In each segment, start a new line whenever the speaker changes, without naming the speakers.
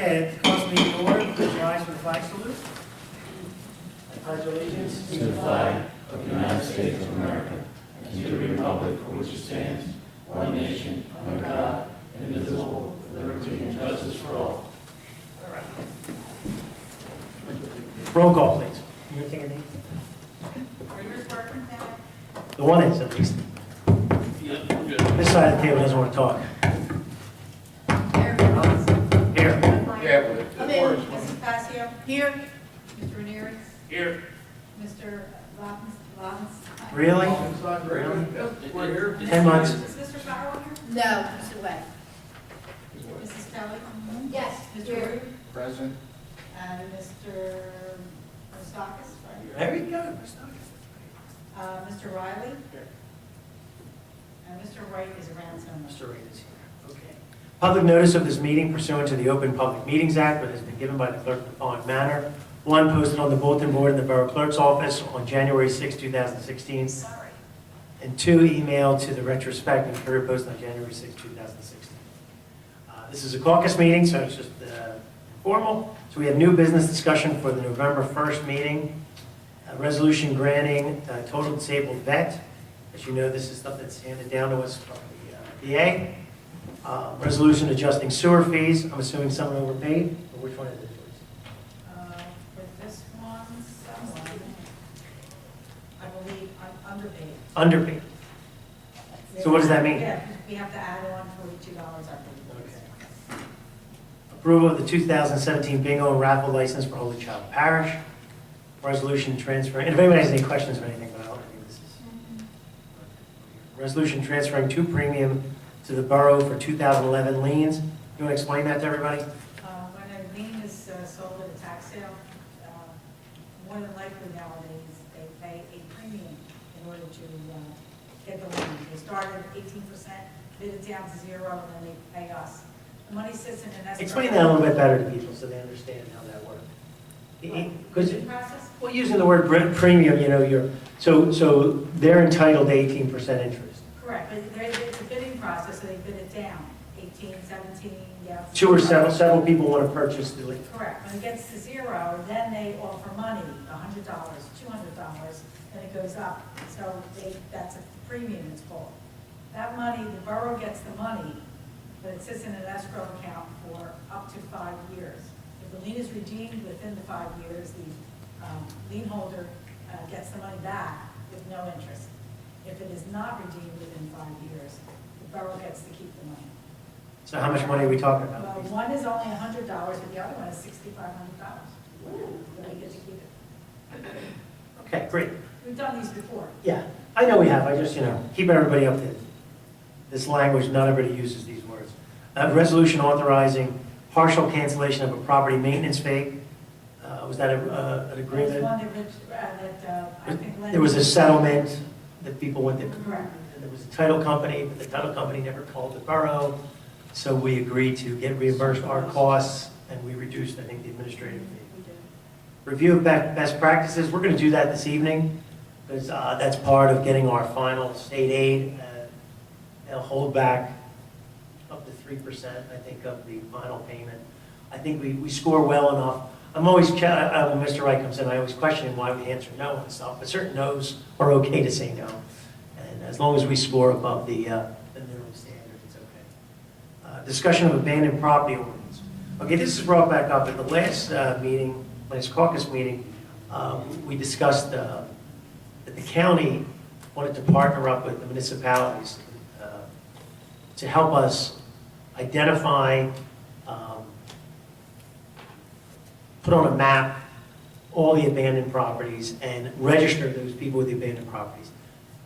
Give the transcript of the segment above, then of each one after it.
Okay, call meeting order. Please rise for the flag salute. I pledge allegiance
to the flag of the United States of America and to the republic for which it stands, one nation, under God, indivisible, with liberty and justice for all.
Roll call, please. Can you take a name? The one is, at least. This side of the table doesn't want to talk. Here.
Mrs. Passio? Here. Mr. Ramirez?
Here.
Mr. Robbins?
Really?
We're here.
10 months.
Is Mr. Farrell here? No, Mr. Webb. Mrs. Kelly? Yes. Mr. Root?
Present.
And Mr. Caucus?
There you go.
Mr. Riley?
Here.
And Mr. Wright is around somewhere.
Mr. Reed is here. Okay. Public notice of this meeting pursuant to the Open Public Meetings Act, which has been given by the clerk in the following manner. One, posted on the bulletin board in the Borough Clerk's office on January 6, 2016.
Sorry.
And two, emailed to the retrospect and career post on January 6, 2016. This is a caucus meeting, so it's just informal. So we have new business discussion for the November 1st meeting. A resolution granting total disabled vet. As you know, this is stuff that's handed down to us from the VA. Resolution adjusting sewer fees. I'm assuming someone overpaid, or which one is it, please?
For this one, someone, I believe, underpaid.
Underpaid. So what does that mean?
Yeah, we have to add on $42, I believe.
Okay. Approval of the 2017 bingo and raffle license for Holy Child Parish. Resolution transferring, and if anybody has any questions or anything about it, this is. Resolution transferring 2 premium to the borough for 2011 liens. You want to explain that to everybody?
When a lien is sold at a tax sale, more than likely nowadays, they pay a premium in order to get the lien. They start at 18%, bid it down to 0, and then they pay us. The money sits in an escrow.
Explain that a little bit better to people so they understand how that works. Because,
Process?
well, using the word premium, you know, so they're entitled to 18% interest.
Correct, but it's a bidding process, so they bid it down, 18, 17, yeah.
2 or several people want to purchase the lien.
Correct, when it gets to 0, then they offer money, $100, $200, and it goes up. So that's a premium, it's called. That money, the borough gets the money, but it sits in an escrow account for up to 5 years. If the lien is redeemed within the 5 years, the lien holder gets the money back with no interest. If it is not redeemed within 5 years, the borough gets to keep the money.
So how much money are we talking
Well,
about?
one is only $100, but the other one is $6,500. So we get to keep it.
Okay, great.
We've done these before.
Yeah, I know we have. I just, keeping everybody up to this language. Not everybody uses these words. Resolution authorizing partial cancellation of a property maintenance fee. Was that an
There was
agreement?
one that I think Len.
There was a settlement that people went to.
Correct.
And there was a title company, but the title company never called the borough. So we agreed to get reimbursed our costs, and we reduced, I think, the administrative fee.
We did.
Review of best practices. We're going to do that this evening because that's part of getting our final state aid. They'll hold back up to 3%, I think, of the final payment. I think we score well enough. I'm always, when Mr. Wright comes in, I always question him why we answer no and stuff, but certain no's are okay to say no. And as long as we score above the minimum standard, it's okay. Discussion of abandoned property ordinance. Okay, this is brought back up at the last meeting, last caucus meeting. We discussed that the county wanted to partner up with the municipalities to help us identify, put on a map all the abandoned properties and register those people with the abandoned properties.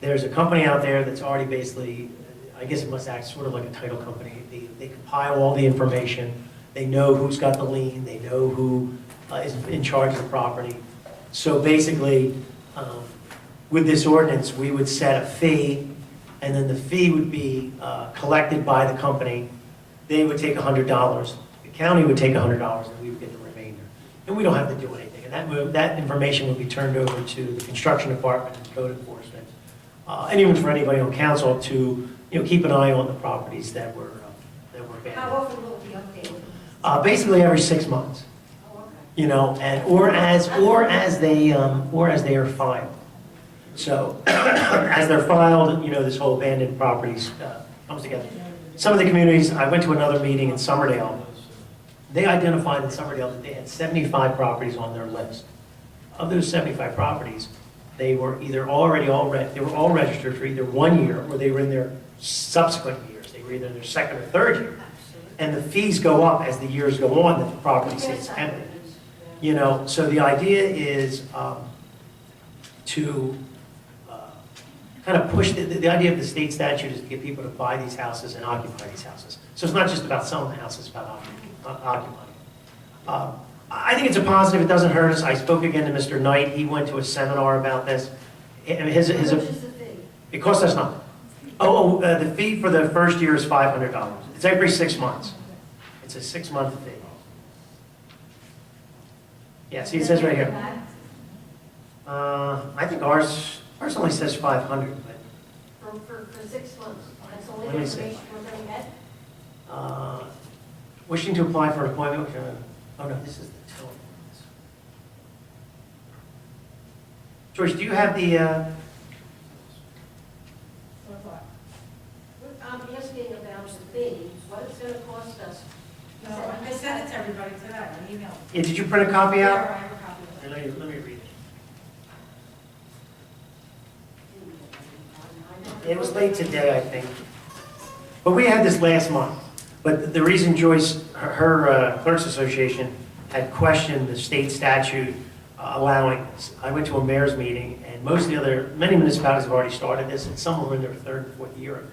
There's a company out there that's already basically, I guess it must act sort of like a title company. They compile all the information. They know who's got the lien. They know who is in charge of the property. So basically, with this ordinance, we would set a fee, and then the fee would be collected by the company. They would take $100. The county would take $100, and we would get the remainder. And we don't have to do anything. And that information would be turned over to the construction department and code enforcement, and even for anybody on council to keep an eye on the properties that were abandoned.
How often will it be updated?
Basically every 6 months,
Oh, okay.
you know, and, or as they are filed. So, as they're filed, you know, this whole abandoned properties comes together. Some of the communities, I went to another meeting in Somerdale. They identified in Somerdale that they had 75 properties on their list. Of those 75 properties, they were either they were all registered for either 1 year, or they were in their subsequent years. They were either in their second or third year. And the fees go up as the years go on, that the property stays empty. You know, so the idea is to kind of push, the idea of the state statute is to get people to buy these houses and occupy these houses. So it's not just about selling the houses, it's about occupying. I think it's a positive, it doesn't hurt us. I spoke again to Mr. Knight, he went to a seminar about this.
How much is the fee?
It costs us nothing. The fee for the first year is $500. It's every 6 months. It's a 6-month fee. Yeah, see, it says right here. I think ours only says 500, but
For 6 months, that's only
Let
the
me see.
information we're going to get?
wishing to apply for an appointment, oh no, this is the total. Joyce, do you have the,
What, what?
I'm asking about the fee, what it's going to cost us.
No, I sent it to everybody today, I emailed.
yeah, did you print a copy
Yeah,
out?
I have a copy of it.
Here, let me read it. It was late today, I think. But we had this last month. But the reason Joyce, her clerks association had questioned the state statute allowing this. I went to a mayor's meeting, and many municipalities have already started this, and some are in their third and fourth year of it.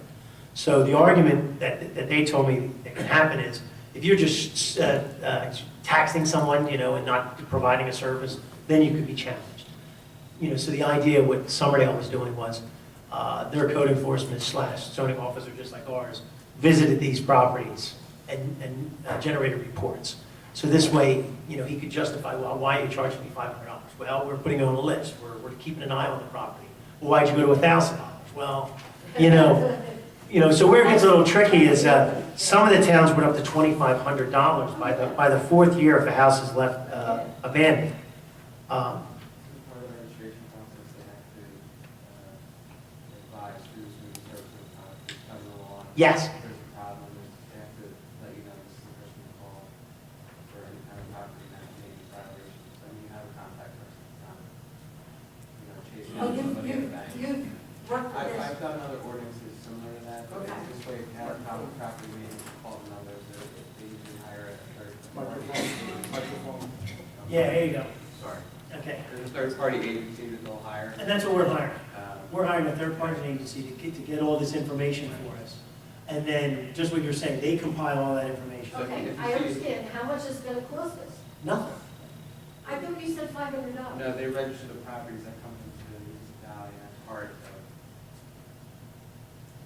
So the argument that they told me that can happen is, if you're just taxing someone, you know, and not providing a service, then you could be challenged. You know, so the idea what Somerdale was doing was, their code enforcement / zoning officer, just like ours, visited these properties and generated reports. So this way, you know, he could justify, well, why are you charging me $500? Well, we're putting it on the list. We're keeping an eye on the property. Well, why'd you go to $1,000? Well, you know, so where it gets a little tricky is some of the towns went up to $2,500 by the fourth year if a house is left abandoned.
Part of the registration process, they have to advise who's moving services coming along.
Yes.
If there's a problem, they have to let you know this is the person to call for any kind of property management violation. So you have a contact person, not, you know, chasing
Oh,
somebody in the back.
you've worked with this?
I've done other ordinances similar to that. but
Okay.
This way, if you have a problem with property management, call the numbers, they usually hire a third.
Microphone.
Yeah, there you go.
Sorry.
Okay.
There's a third-party agency that they'll hire.
And that's what we're hiring.
Um,
We're hiring a third-party agency to get all this information for us. And then, just what you're saying, they compile all that information.
Okay,
if you
I
see-
understand. How much is it going to cost us?
Nothing.
I thought you said $500.
No, they register the properties that come into the municipality, and that's part of,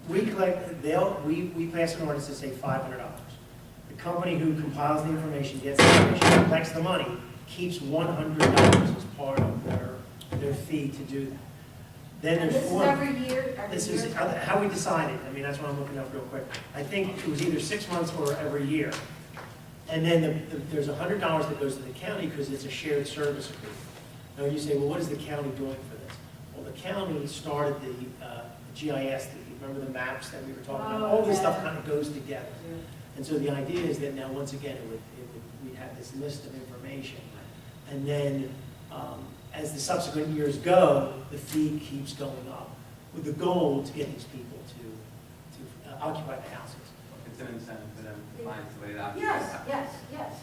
We collect, we pass an ordinance to say $500. The company who compiles the information, gets the information, collects the money, keeps $100 as part of their fee to do that. Then
And
there's
this is
four.
every year?
This is how we decided. I mean, that's what I'm looking up real quick. I think it was either 6 months or every year. And then there's $100 that goes to the county because it's a shared service agreement. Now you say, well, what is the county doing for this? Well, the county started the GIS, remember the maps that we were talking about? All this stuff kind of goes together. And so the idea is that now, once again, we'd have this list of information. And then, as the subsequent years go, the fee keeps going up, with the goal to get these people to occupy the houses.
it's an incentive for them to find somebody to occupy.
Yes.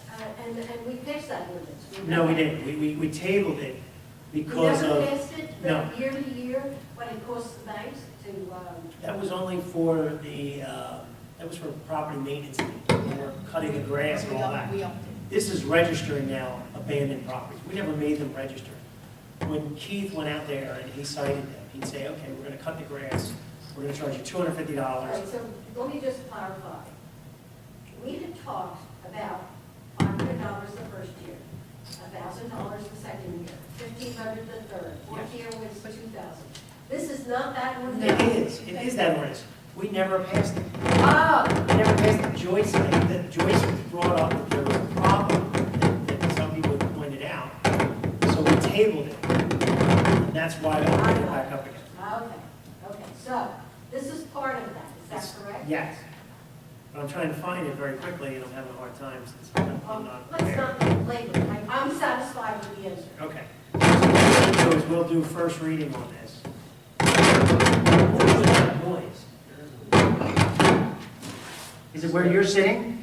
And we passed that ordinance.
No, we didn't. We tabled it because
We never
of,
passed it,
no.
but year to year, what it costs the banks to,
that was only for that was for property maintenance, or cutting the grass and all that. This is registering now abandoned properties. We never made them register. When Keith went out there and he cited them, he'd say, okay, we're going to cut the grass, we're going to charge you $250.
all right, so let me just clarify. We had talked about $500 the first year, $1,000 the second year, $1,500 the third, fourth year was $2,000. This is not that ordinance.
It is that ordinance. We never passed it.
Oh,
We never passed it. Joyce brought up that there that's why I bring it back up again.
Okay, so this is part of that, is that correct?
Yes. But I'm trying to find it very quickly, and I'm having a hard time since I'm not
Let's
prepared.
not labor, I'm satisfied with the answer.
Okay. So what we'll do is we'll do first reading on this. What is that noise? Is it where you're sitting?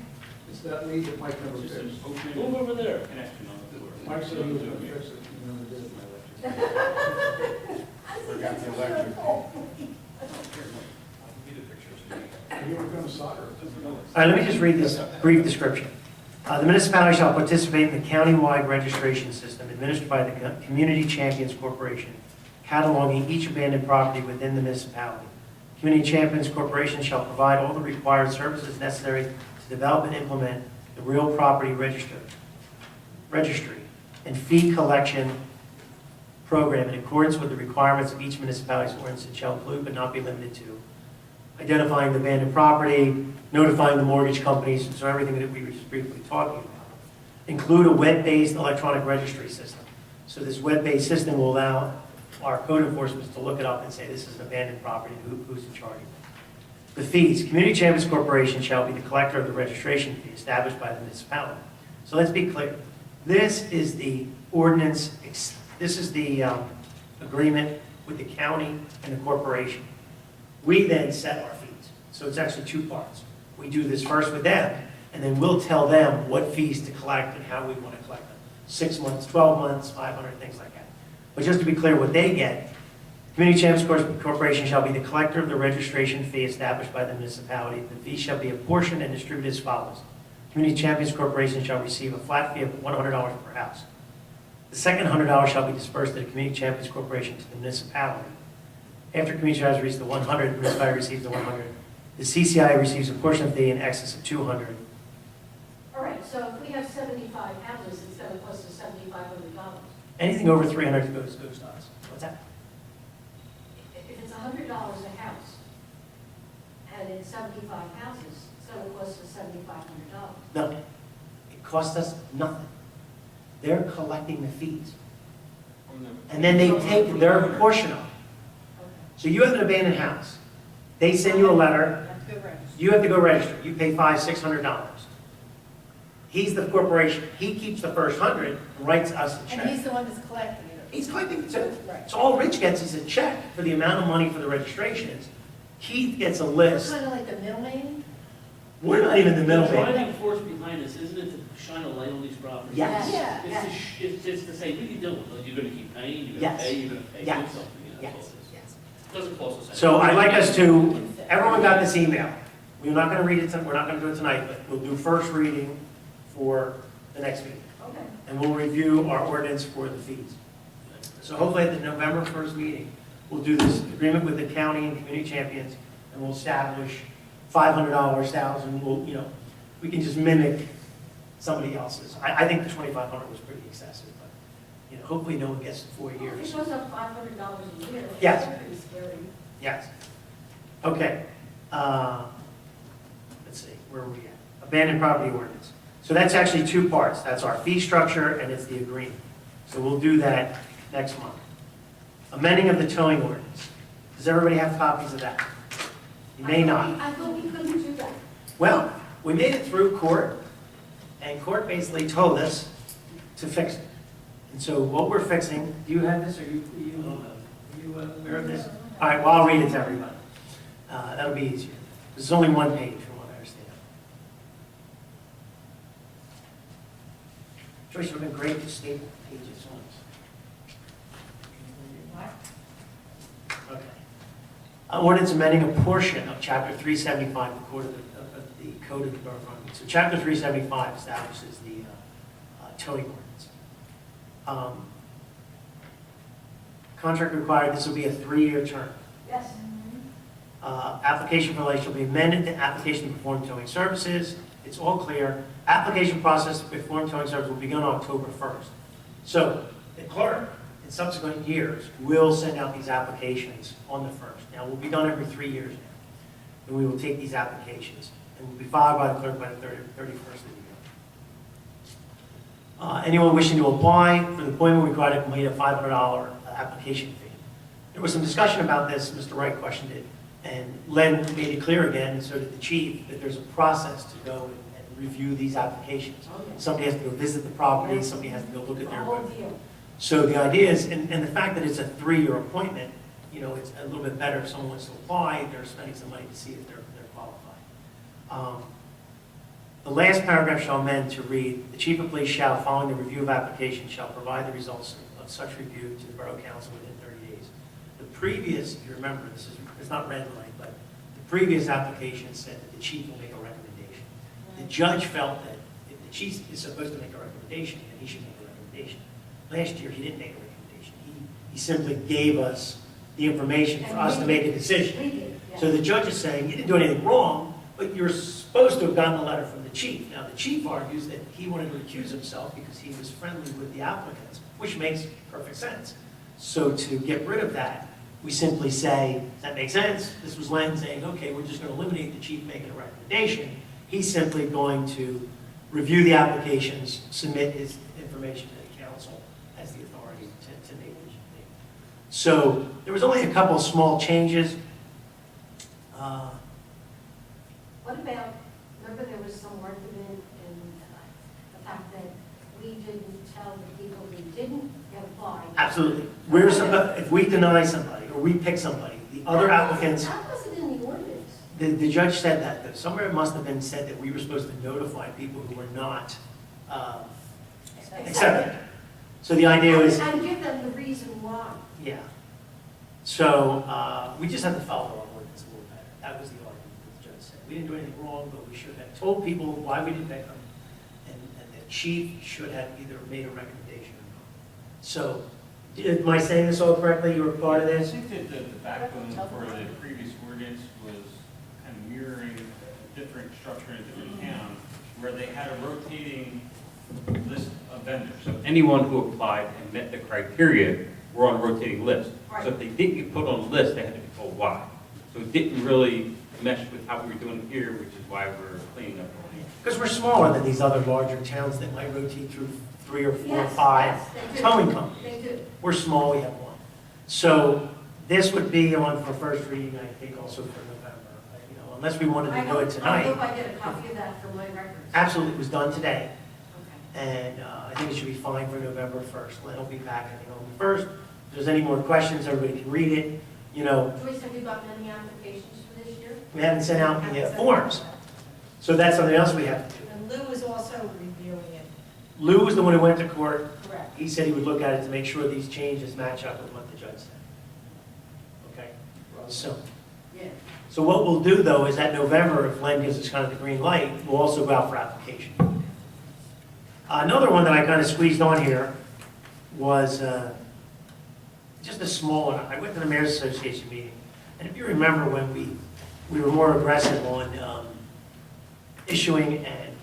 It's that lead that Mike never
Just
fixed.
an move over there. Connection on the door.
Mike said he was gonna fix it, he never did.
Forgot the electric.
You were gonna solder it.
All right, let me just read this brief description. The municipality shall participate in the countywide registration system administered by the Community Champions Corporation, cataloging each abandoned property within the municipality. Community Champions Corporation shall provide all the required services necessary to develop and implement the real property registry and fee collection program in accordance with the requirements of each municipality's ordinance and shall include but not be limited to identifying the abandoned property, notifying the mortgage companies, so everything that we were just briefly talking about. Include a web-based electronic registry system. So this web-based system will allow our code enforcement to look it up and say this is an abandoned property, who's in charge of it. The fees. Community Champions Corporation shall be the collector of the registration fee established by the municipality. So let's be clear. This is the ordinance, this is the agreement with the county and the corporation. We then set our fees. So it's actually two parts. We do this first with them, and then we'll tell them what fees to collect and how we want to collect them. 6 months, 12 months, 500, things like that. But just to be clear what they get, Community Champions Corporation shall be the collector of the registration fee established by the municipality. The fee shall be apportioned and distributed as follows. Community Champions Corporation shall receive a flat fee of $100 per house. The second $100 shall be dispersed to the Community Champions Corporation to the municipality. After community charge reaches the 100, the municipality receives the 100. The CCI receives a portion of the fee in excess of 200.
All right, so if we have 75 houses, it's gonna cost us $7,500.
Anything over 300 goes to us. What's that?
If it's $100 a house, and it's 75 houses, it's gonna cost us $7,500.
No, it costs us nothing. They're collecting the fees. And then they take their portion of it. So you have an abandoned house. They send you a letter. You have to go register. You pay $500, $600. He's the corporation. He keeps the first 100 and writes us a check.
And he's the one that's collecting it.
He's collecting, so
Right.
all Rich gets is a check for the amount of money for the registrations. Keith gets a list.
Kind of like the middleman?
We're not even the
The
middleman.
driving force behind this, isn't it to shine a light on these properties?
Yes.
Yeah.
It's to say, what are you doing? Like, you're gonna keep paying, you're
Yes.
gonna pay, you're gonna pay, do
Yes.
something, you know, that's all
Yes.
it
Yes.
is. Doesn't cost us anything.
So I'd like us to, everyone got this email. We're not going to read it, we're not going to do it tonight, but we'll do first reading for the next meeting.
Okay.
And we'll review our ordinance for the fees. So hopefully at the November 1st meeting, we'll do this agreement with the county and community champions, and we'll establish $500, $1,000, we can just mimic somebody else's. I think the $2,500 was pretty excessive, but, hopefully no one gets 4
If
years.
it goes up $500 a year,
Yes.
that's pretty scary.
Yes. Okay. Let's see, where are we at? Abandoned property ordinance. So that's actually two parts. That's our fee structure and it's the agreement. So we'll do that next month. Amending of the towing ordinance. Does everybody have copies of that? You may not.
I thought we couldn't do that.
Well, we made it through court, and court basically told us to fix it. And so what we're fixing, do you have this, or are you aware of this? All right, well, I'll read it to everybody. That'll be easier. This is only one page, from what I understand. Joyce, it would have been great to staple pages on this.
What?
Okay. Ordinance amending a portion of Chapter 375 of the Code of the Borough of Runnemede. So Chapter 375 establishes the towing ordinance. Contract required, this will be a 3-year term.
Yes.
Application for license shall be amended to application to perform towing services. It's all clear. Application process to perform towing service will begin on October 1st. So the clerk, in subsequent years, will send out these applications on the 1st. Now, we'll be done every 3 years now. And we will take these applications and will be filed by the clerk by the 31st of the year. Anyone wishing to apply for the appointment will be required to complete a $500 application fee. There was some discussion about this, Mr. Wright questioned it, and Len made it clear again, and so did the chief, that there's a process to go and review these applications. Somebody has to go visit the property, somebody has to go look
The
at their.
whole deal.
So the idea is, and the fact that it's a 3-year appointment, you know, it's a little bit better if someone wants to apply, they're spending some money to see if they're qualified. The last paragraph shall amend to read, the chief of police shall, following the review of applications, shall provide the results of such review to the Borough Council within 30 days. The previous, if you remember, it's not red line, but the previous application said that the chief will make a recommendation. The judge felt that if the chief is supposed to make a recommendation, then he should make a recommendation. Last year, he didn't make a recommendation. He simply gave us the information for us to make a decision.
We did, yeah.
So the judge is saying, you didn't do anything wrong, but you're supposed to have gotten a letter from the chief. Now, the chief argues that he wanted to recuse himself because he was friendly with the applicants, which makes perfect sense. So to get rid of that, we simply say, does that make sense? This was Len saying, okay, we're just going to eliminate the chief making a recommendation. He's simply going to review the applications, submit his information to the council as the authority to make it. So there was only a couple of small changes.
What about, remember there was some argument in the fact that we didn't tell the people who didn't apply.
Absolutely. If we deny somebody or we pick somebody, the other applicants,
That wasn't in the ordinance.
the judge said that, though. Somewhere it must have been said that we were supposed to notify people who were not accepted. So the idea was,
And give them the reason why.
yeah. So we just have to follow our ordinance a little better. That was the argument that the judge said. We didn't do anything wrong, but we should have told people why we didn't pick them. And the chief should have either made a recommendation or not. So, am I saying this all correctly? You were part of
I
this?
think that the backbone for the previous ordinance was kind of mirroring a different structure in a different town, where they had a rotating list of vendors. So anyone who applied and met the criteria were on a rotating list. So if they didn't get put on the list, they had to be told why. So it didn't really mesh with how we were doing it here, which is why we're cleaning up.
Because we're smaller than these other larger towns that might rotate through 3 or 4 or
Yes,
5
yes, they do.
towing companies.
They do.
We're small, we have one. So this would be on for first reading, I think, also for November. You know, unless we wanted to do it
I
tonight.
hope I get a copy of that for my records.
Absolutely, it was done today.
Okay.
And I think it should be fine for November 1st. Len will be back, I think, on the 1st. If there's any more questions, everybody can read it. You know,
Joyce, have you gotten any applications for this year?
we haven't sent out the forms. So that's something else we have to do.
And Lou is also reviewing it,
Lou was the one who went to court.
correct?
He said he would look at it to make sure these changes match up with what the judge said. Okay? So what we'll do, though, is that November, if Len gives us kind of the green light, we'll also go out for application. Another one that I kind of squeezed on here was just a small one. I went to the Mayor's Association meeting, and if you remember when we were more aggressive on issuing and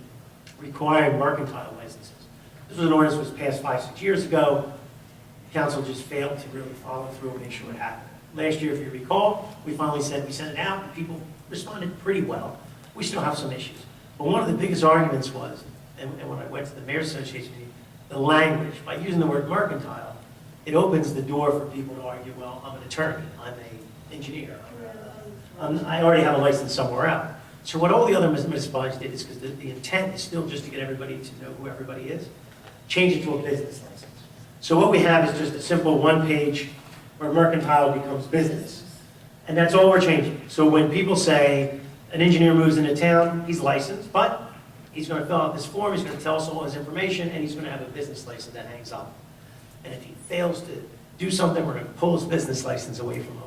requiring mercantile licenses. This was an ordinance that was passed 5-6 years ago. The council just failed to really follow through and make sure it happened. Last year, if you recall, we finally said we sent it out, and people responded pretty well. We still have some issues. But one of the biggest arguments was, and when I went to the Mayor's Association meeting, the language. By using the word mercantile, it opens the door for people to argue, well, I'm an attorney, I'm an engineer, I already have a license somewhere else. So what all the other municipalities did is, because the intent is still just to get everybody to know who everybody is, change it to a business license. So what we have is just a simple one-page where mercantile becomes business. And that's all we're changing. So when people say an engineer moves into town, he's licensed, but he's going to fill out this form, he's going to tell us all his information, and he's going to have a business license that hangs up. And if he fails to do something, we're going to pull his business license away from him.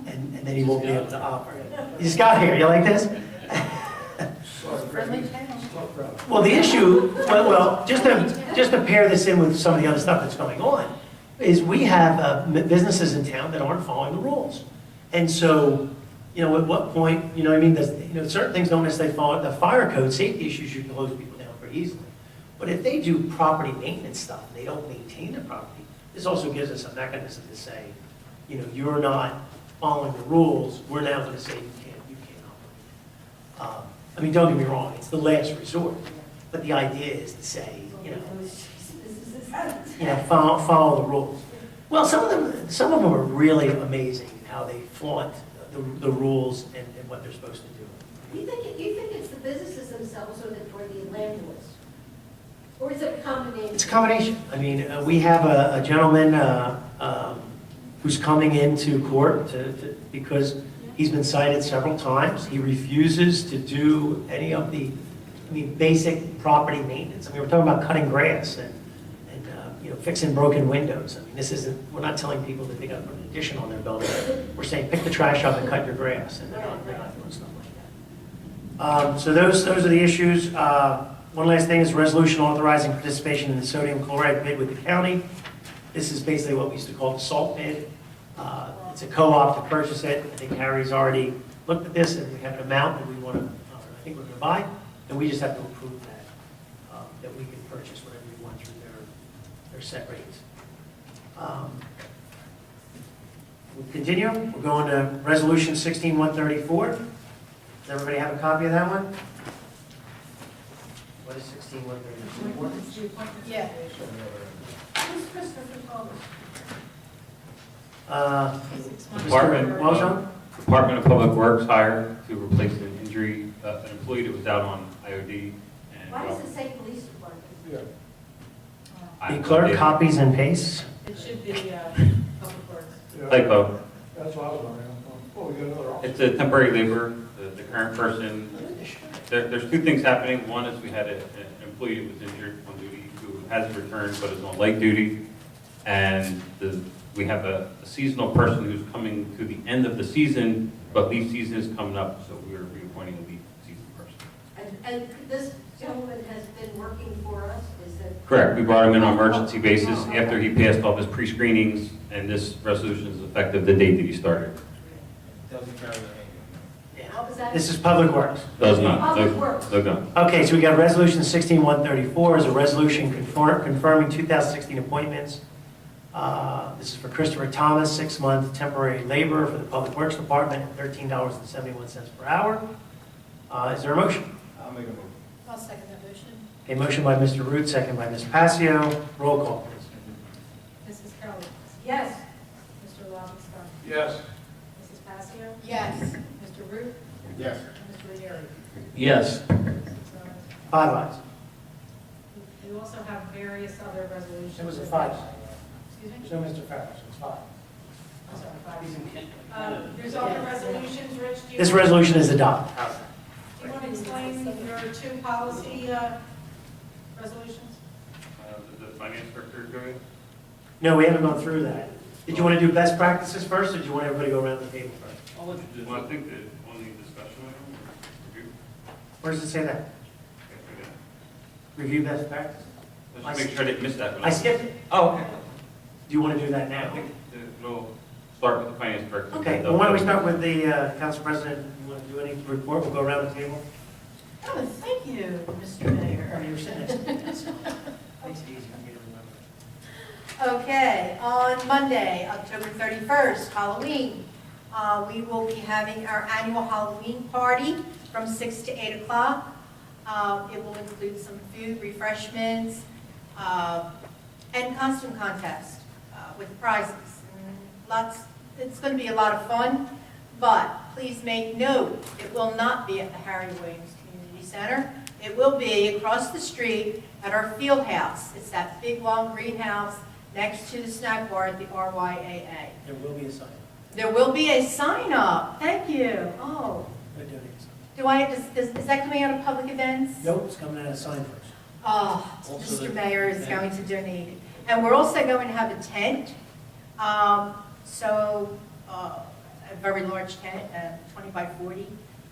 And then he won't be able to operate. He just got here, you like this? Well, the issue, well, just to pair this in with some of the other stuff that's going on, is we have businesses in town that aren't following the rules. And so, you know, at what point, you know what I mean, certain things don't necessarily follow the fire code, safety issues, you can close people down pretty easily. But if they do property maintenance stuff, and they don't maintain the property, this also gives us a mechanism to say, you know, you're not following the rules, we're now going to say you can't operate. I mean, don't get me wrong, it's the last resort, but the idea is to say, you know, follow the rules. Well, some of them are really amazing, how they flaunt the rules and what they're supposed to do.
You think it's the businesses themselves or the landlords? Or is it a combination?
It's a combination. I mean, we have a gentleman who's coming into court because he's been cited several times. He refuses to do any of the, basic property maintenance. I mean, we're talking about cutting grass and fixing broken windows. I mean, this isn't, we're not telling people that they got to put an addition on their building. We're saying pick the trash up and cut your grass, and they're not doing stuff like that. So those are the issues. One last thing is resolution authorizing participation in the sodium chloride bid with the county. This is basically what we used to call the salt bid. It's a co-op to purchase it. I think Harry's already looked at this, and we have an amount that we want to, I think we're going to buy, and we just have to approve that we can purchase whatever we want through their set rates. We'll continue. We're going to resolution 16134. Does everybody have a copy of that one? What is 16134?
Yeah.
Who's Christopher Thomas?
Department,
What was wrong?
Department of Public Works hired to replace an injury, an employee that was out on IOD. And
Why does it say police department?
Yeah.
The clerk copies and pastes.
It should be Public Works.
Yeah.
Typo.
That's what I was wondering. Oh, we got another officer.
It's a temporary labor. The current person, there's two things happening. One is we had an employee that was injured on duty who hasn't returned but is on light duty. And we have a seasonal person who's coming to the end of the season, but leave season is coming up, so we're reappointing a leave season person.
And this gentleman has been working for us, is it?
Correct. We brought him in on an emergency basis after he passed all his pre-screenings, and this resolution is effective the date that he started.
Doesn't carry the name.
What was that?
This is Public Works.
Does not.
Public Works.
No gun.
Okay, so we got resolution 16134 is a resolution confirming 2016 appointments. This is for Christopher Thomas, 6-month temporary labor for the Public Works Department at $13.71 per hour. Is there a motion?
I'll make a move.
I'll second that motion.
Okay, motion by Mr. Root, second by Ms. Passio. Roll call, please.
Mrs. Kelly.
Yes.
Mr. Lobenstein.
Yes.
Mrs. Passio.
Yes.
Mr. Root.
Yes.
Mr. Ranieri.
Yes.
6 ayes.
5 ayes.
We also have various other resolutions.
It was a 5.
Excuse me?
No Mr. Farris, it's 5.
I'm sorry, 5. There's other resolutions, Rich. Do you
This
want-
resolution is adopted. How's that?
Do you want to explain your two policy resolutions?
The finance director go ahead.
No, we haven't gone through that. Did you want to do best practices first, or do you want everybody to go around the table first?
I'll let you do. Well, I think that only discussion item or review.
Where does it say that?
Okay, for that.
Review best practices?
Let's make sure I didn't miss that one.
I skipped it.
Oh, okay.
Do you want to do that
I
now?
think we'll start with the finance director.
Okay, well, why don't we start with the council president? You want to do any report? We'll go around the table.
Oh, thank you, Mr.
I
Mayor.
mean, you're sitting next to me, so makes it easy for me to remember.
Okay, on Monday, October 31st, Halloween, we will be having our annual Halloween party from 6 to 8 o'clock. It will include some food, refreshments, and costume contest with prizes. And it's going to be a lot of fun, but please make note, it will not be at the Harry Williams Community Center. It will be across the street at our field house. It's that big, long greenhouse next to the snack bar at the RYAA.
There will be a sign.
There will be a sign up. Thank you. Oh,
Good donate sign.
is that coming out of public events?
Nope, it's coming out of sign first.
Oh,
Also
Mr.
the-
Mayor is going to donate it. And we're also going to have a tent. A very large tent, 20 by 40,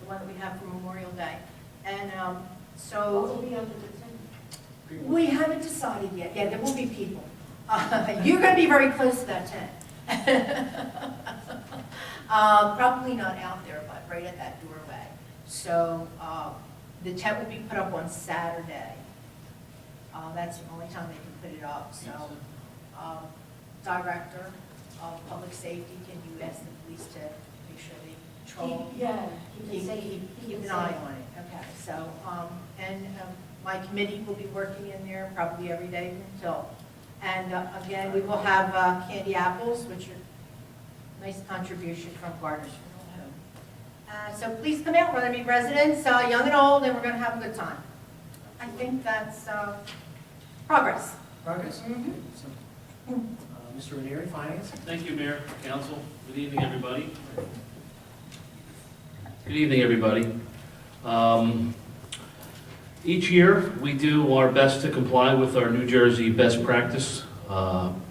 the one that we have for Memorial Day. And
What will be under the tent?
we haven't decided yet. Yeah, there will be people. You're going to be very close to that tent. Probably not out there, but right at that doorway. So the tent will be put up on Saturday. That's the only time they can put it up. So, Director of Public Safety, can you ask the police to make sure they patrol? Keep an eye on it. Okay, so, my committee will be working in there probably every day until And again, we will have candy apples, which are a nice contribution from Gardeners Funeral Home. So please come out, Runnemede residents, young and old, and we're going to have a good time. I think that's progress.
Progress? Mr. Ranieri, Finance?
Thank you, Mayor, Council. Good evening, everybody. Good evening, everybody. Each year, we do our best to comply with our New Jersey best practice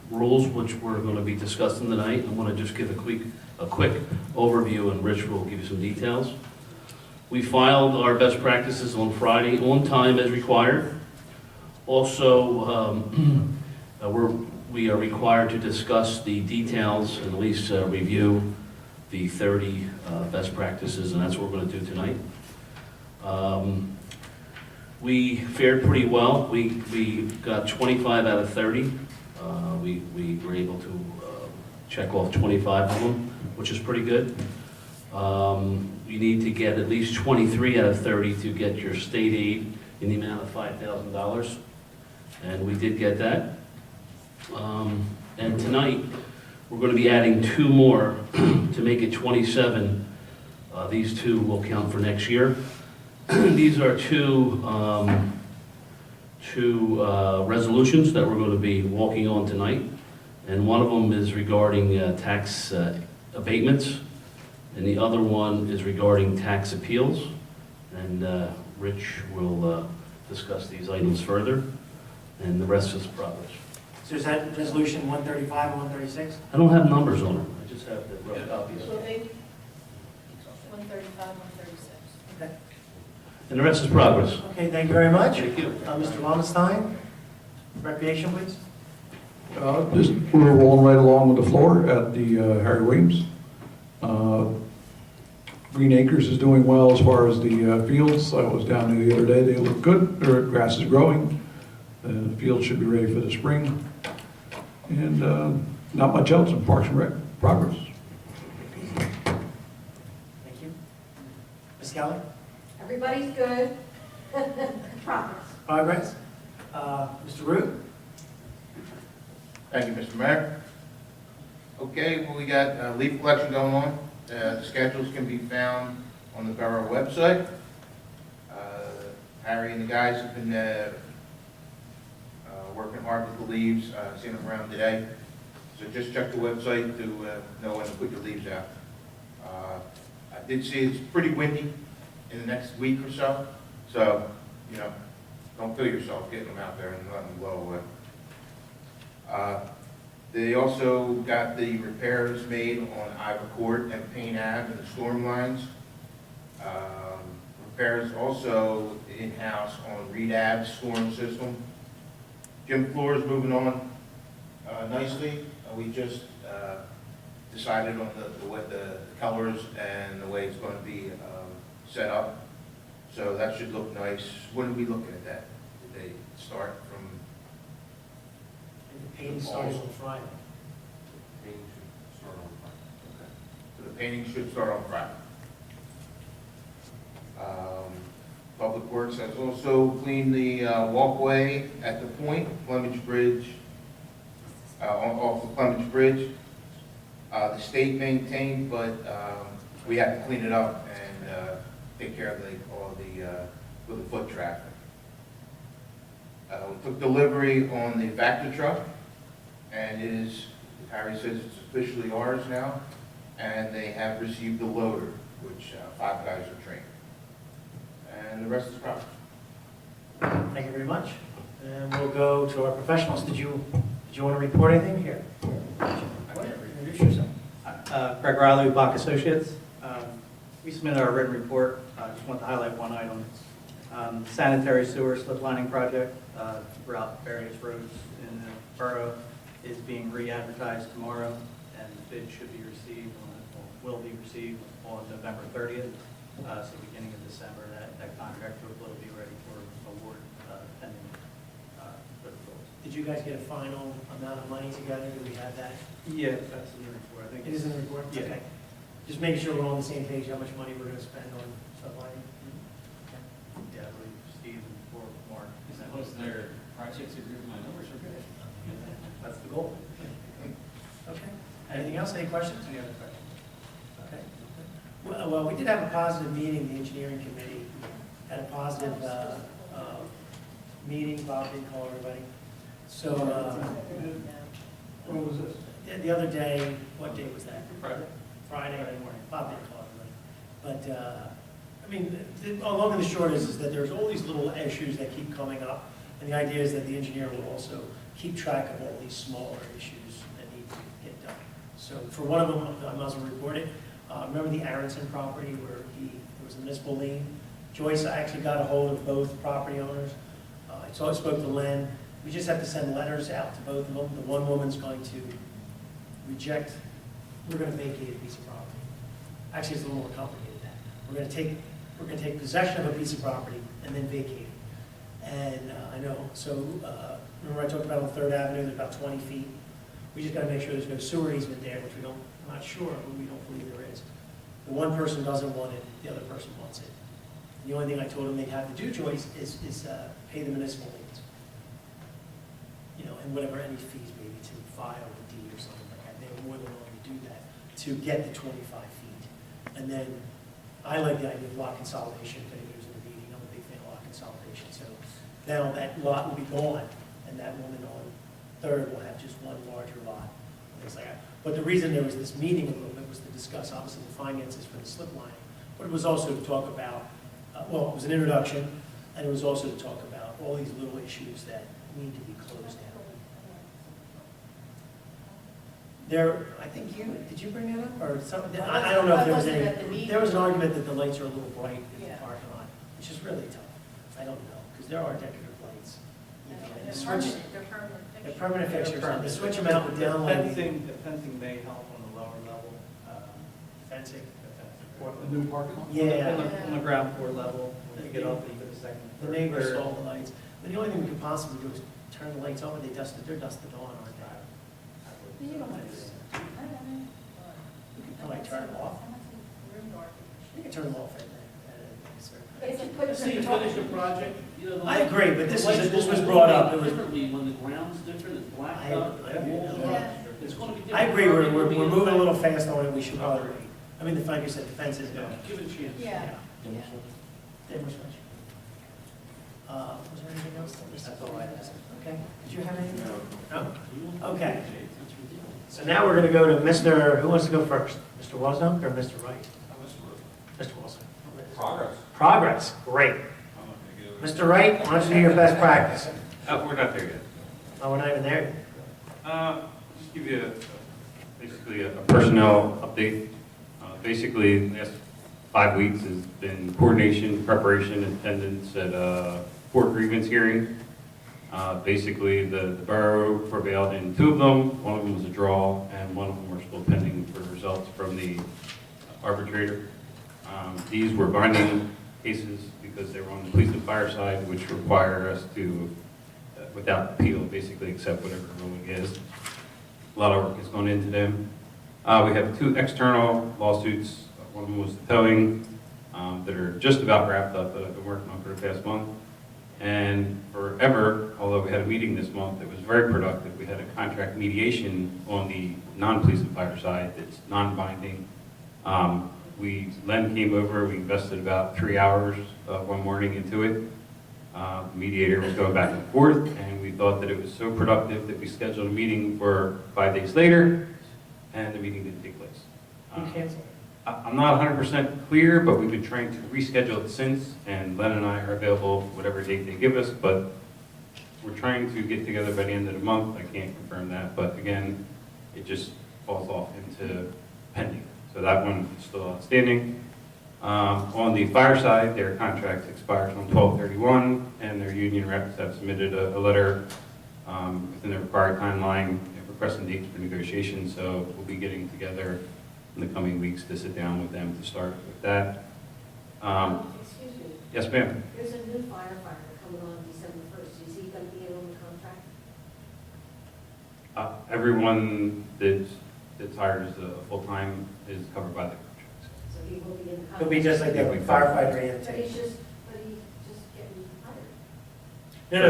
rules, which we're going to be discussing tonight. I want to just give a quick overview, and Rich will give you some details. We filed our best practices on Friday, on time as required. Also, we are required to discuss the details and at least review the 30 best practices, and that's what we're going to do tonight. We fared pretty well. We got 25 out of 30. We were able to check off 25 of them, which is pretty good. You need to get at least 23 out of 30 to get your state aid in the amount of $5,000, and we did get that. And tonight, we're going to be adding 2 more to make it 27. These 2 will count for next year. These are two resolutions that we're going to be walking on tonight, and one of them is regarding tax abatements, and the other one is regarding tax appeals. And Rich will discuss these items further, and the rest is progress.
So is that resolution 135 and 136?
I don't have numbers on them. I just have the rough copies.
Will be 135, 136.
Okay.
And the rest is progress.
Okay, thank you very much.
Thank you.
Mr. Lowenstein, Recreation, please.
Just, we're rolling right along with the floor at the Harry Williams. Green Acres is doing well as far as the fields. I was down there the other day. They look good. Their grass is growing. The field should be ready for the spring. And not much else in Parks and Rec. Progress.
Thank you. Ms. Keller?
Everybody's good. Progress.
Progress. Mr. Root?
Thank you, Mr. Mayor. Okay, well, we got leaf collection going on. The schedules can be found on the Borough website. Harry and the guys have been working hard with the leaves, seeing them around today. So just check the website to know when to put your leaves out. I did see it's pretty windy in the next week or so, so, you know, don't kill yourself getting them out there and letting them blow away. They also got the repairs made on Ivor Court and Payne Ave and the storm lines. Repairs also in-house on Reed Ave storm system. Gym floor is moving on nicely. We just decided on the colors and the way it's going to be set up. So that should look nice. When are we looking at that? Did they start from?
The painting starts on Friday.
Painting should start on Friday.
Okay. So the painting should start on Friday. Public Works has also cleaned the walkway at the point, Clemens Bridge, off of Clemens Bridge. The state maintained, but we have to clean it up and take care of with the foot traffic. We took delivery on the Vector truck, and it is, Harry says it's officially ours now, and they have received the loader, which 5 guys are trained. And the rest is proper.
Thank you very much. And we'll go to our professionals. Did you want to report anything here? Introduce yourself.
Craig Riley, Bach Associates. We submitted our written report. I just want to highlight one item. Sanitary sewer slip lining project throughout various roads in the borough is being re-advertised tomorrow, and the bid should be received, will be received on November 30th. So beginning of December, that contract will be ready for award pending for the bills.
Did you guys get a final amount of money together? Do we have that?
Yeah, that's in the report. I think
It is in the report?
Yeah.
Okay. Just making sure we're all on the same page, how much money we're going to spend on sublining.
Yeah, I believe Steve and Mark.
Is that was their projects agree with my numbers are good?
That's the goal.
Okay. Anything else? Any questions?
Any other questions?
Okay. Well, we did have a positive meeting, the engineering committee had a positive meeting. Bob didn't call everybody. So,
What was this?
the other day, what day was that?
Friday.
Friday morning. Bob didn't call everybody. But, I mean, the long and the short is that there's all these little issues that keep coming up. And the idea is that the engineer will also keep track of all these smaller issues that need to get done. So for one of them, I might as well report it. Remember the Aronson property where there was a municipal lien? Joyce actually got a hold of both property owners. I spoke to Len. We just have to send letters out to both of them. The one woman's going to reject, we're going to vacate a piece of property. Actually, it's a little more complicated than that. We're going to take possession of a piece of property and then vacate it. And I know, so remember I talked about on 3rd Avenue, there's about 20 feet. We just got to make sure there's no sewer easement there, which I'm not sure, but we don't believe there is. The one person doesn't want it, the other person wants it. The only thing I told them they'd have to do, Joyce, is pay the municipal liens. You know, and whatever any fees maybe to file a deed or something like that. They were more than willing to do that to get the 25 feet. And then I like the idea of lot consolidation. If anybody was in the meeting, I'm a big fan of lot consolidation. So now that lot will be gone, and that woman on 3rd will have just one larger lot. Things like that. But the reason there was this meeting a little bit was to discuss obviously the finances for the slip lining, but it was also to talk about, well, it was an introduction, and it was also to talk about all these little issues that need to be closed out. There, I think did you bring that up, or something? I don't know if there was
I wasn't at the
any,
meeting.
there was an argument that the lights are a little bright in the
Yeah.
parking lot, which is really tough. I don't know, because there are decorative lights. And the
They're
switch,
permanent.
they're permanent fixtures, and to switch them
Permanent.
out with downlighting,
The fencing may help on the lower level.
fencing.
What, the new parking lot?
Yeah.
On the ground floor level, when you get up into the second.
The
third,
neighbors
third.
saw the lights. But the only thing we could possibly do is turn the lights on, they're dusted on, aren't they?
You don't want to.
You can probably turn them off. You can turn them off at a certain
But if you put
So you finish the project, you know. the
I agree, but this
lights
was
will
brought up. It
illuminate
was,
differently when the ground's different, it's blacked
I-
out,
I-
the walls are,
Yeah.
it's gonna be different.
I agree, we're
It'll be
moving a little
different.
fast on it, we should probably, I mean, like you said, the fence is down.
Give it a chance.
Yeah.
Dimmer switch. Was there anything else? That's all I asked. Okay, did you have anything? No? Okay. So now we're gonna go to Mr., who wants to go first? Mr. Wozniak or Mr. Wright? Mr. Wilson. Progress, great. Mr. Wright, why don't you do your best practice?
We're not there yet.
Oh, we're not even there yet.
Just give you basically a personnel update. Basically, the last 5 weeks has been coordination, preparation, attendance at court grievance hearing. Basically, the borough prevailed in 2 of them. One of them was a draw, and one of them are still pending for results from the arbitrator. These were binding cases because they were on the police and fire side, which require us to, without appeal, basically accept whatever the ruling is. A lot of work has gone into them. We have 2 external lawsuits. One of them was the towing that are just about wrapped up that I've been working on for the past month. And forever, although we had a meeting this month that was very productive, we had a contract mediation on the non-police and fire side that's non-binding. Len came over, we invested about 3 hours one morning into it. The mediator was going back and forth, and we thought that it was so productive that we scheduled a meeting for 5 days later, and the meeting didn't take place.
Who canceled?
I'm not 100% clear, but we've been trying to reschedule it since, and Len and I are available whatever date they give us, but we're trying to get together by the end of the month. I can't confirm that, but again, it just falls off into pending. So that one is still outstanding. On the fire side, their contract expires on 12/31, and their union reps have submitted a letter within the required timeline requesting dates for negotiations, so we'll be getting together in the coming weeks to sit down with them to start with that.
Excuse me,
Yes, ma'am.
there's a new firefighter coming on December 1st. Is he going to be in on the contract?
Everyone that's hired as a full-time is covered by the contract.
So he will be in the contract?
It'll be just like the firefighter
But
EMT.
he's just getting hired.
No,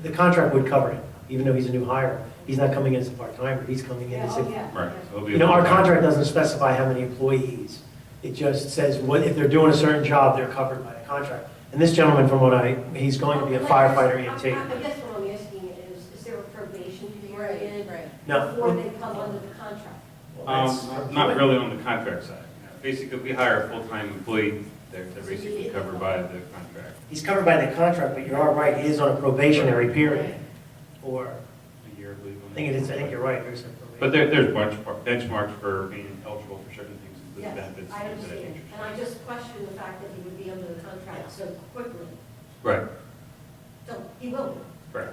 the contract would cover him, even though he's a new hire. He's not coming in as a part-timer, he's coming in
Yeah,
as
oh,
if,
yeah.
Right. So it'll be
you know, our
full-time.
contract doesn't specify how many employees. It just says what, if they're doing a certain job, they're covered by the contract. And this gentleman, from what he's going to be a firefighter
I
EMT.
guess what I'm asking is there a probation period
No.
before they come under the contract?
Not really on the contract side. Basically, we hire a full-time employee, they're basically covered by the contract.
He's covered by the contract, but you are right, he is on a probationary period. Or,
A year, I believe.
I think it is, I think you're right, there's a
But
probation.
there's benchmarks for being eligible for certain things, including
Yes,
benefits.
I
things of that
understand.
nature.
And I just question the fact that he would be under the contract so quickly.
Right,
So he will be.
right.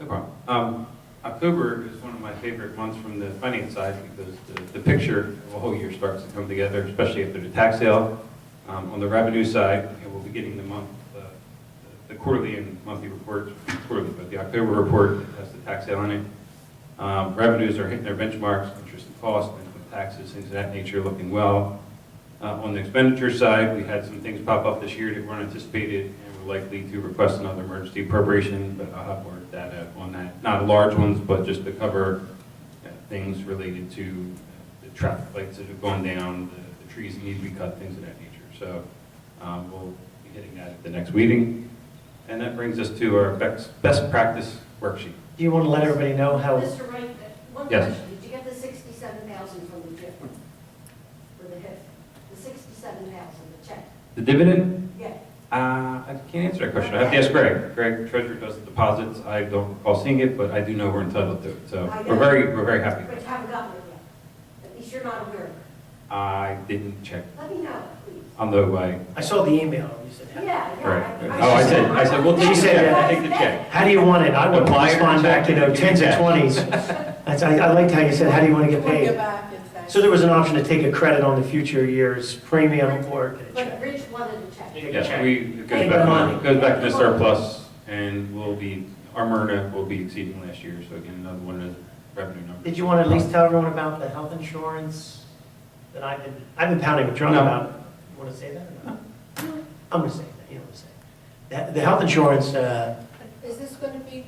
No problem. October is one of my favorite months from the finance side because the picture of the whole year starts to come together, especially after the tax sale. On the revenue side, we'll be getting the quarterly and monthly reports, quarterly, but the October report has the tax sale in it. Revenues are hitting their benchmarks, interest and cost, income taxes, things of that nature, looking well. On the expenditure side, we had some things pop up this year that weren't anticipated, and we're likely to request another emergency appropriation, but I'll have more data on that. Not large ones, but just to cover things related to the traffic lights that have gone down, the trees that need to be cut, things of that nature. So we'll be hitting that at the next meeting. And that brings us to our best practice worksheet.
Do you want to let everybody know how,
Mr. Wright, one
Yes.
question. Did you get the 67,000 from the JIP for the HIF? The 67,000, the check?
The dividend?
Yeah.
I can't answer that question. I have to ask Greg. Greg, treasurer, does the deposits. I don't recall seeing it, but I do know we're entitled to it. So we're very happy.
But you haven't gotten it yet. At least you're not aware of it.
I didn't check.
Let me know, please.
I'll know by.
I saw the email, you said,
Yeah, yeah.
Right. Oh, I said, well,
She
take the
said,
check.
yeah.
Take the check.
how do you want it? I want to
Apply or
respond back,
check?
10s or 20s. I liked how you said, how do you want to get paid? So there was an option to take a credit on the future year's premium or get a
But
check.
Rich wanted to check.
Take a
Yes,
check.
it
Take the money.
goes back to the surplus, and our MRNA will be exceeding last year, so again, another one of the revenue numbers.
Did you want to at least tell everyone about the health insurance that I've been pounding a drum
No.
about? You want to say that or not? I'm going to say that, you know what I'm saying. The health insurance,
Is this going to be?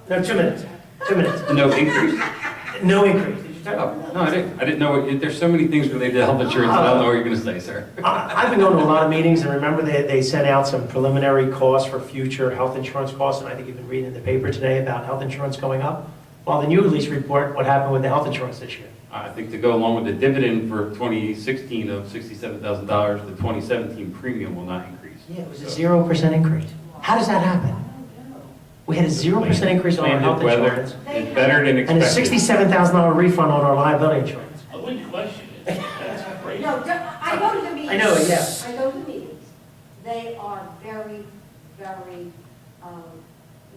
no, 2 minutes, 2 minutes.
No increase?
No increase. Did you talk
Oh,
about that?
no, I didn't know, there's so many things related to health insurance, I don't know what you're gonna say, sir.
I've been going to a lot of meetings, and remember they sent out some preliminary costs for future health insurance costs, and I think you've been reading in the paper today about health insurance going up. Well, then you at least report what happened with the health insurance this year.
I think to go along with the dividend for 2016 of $67,000, the 2017 premium will not increase.
Yeah, it was a 0% increase. How does that happen? We had a 0% increase on our
Planned
health
weather
insurance,
is better than
and a
expected.
$67,000 refund on our liability insurance.
I wouldn't question it. That's crazy.
No, I go to the meetings.
I know, yeah.
I go to the meetings. They are very, very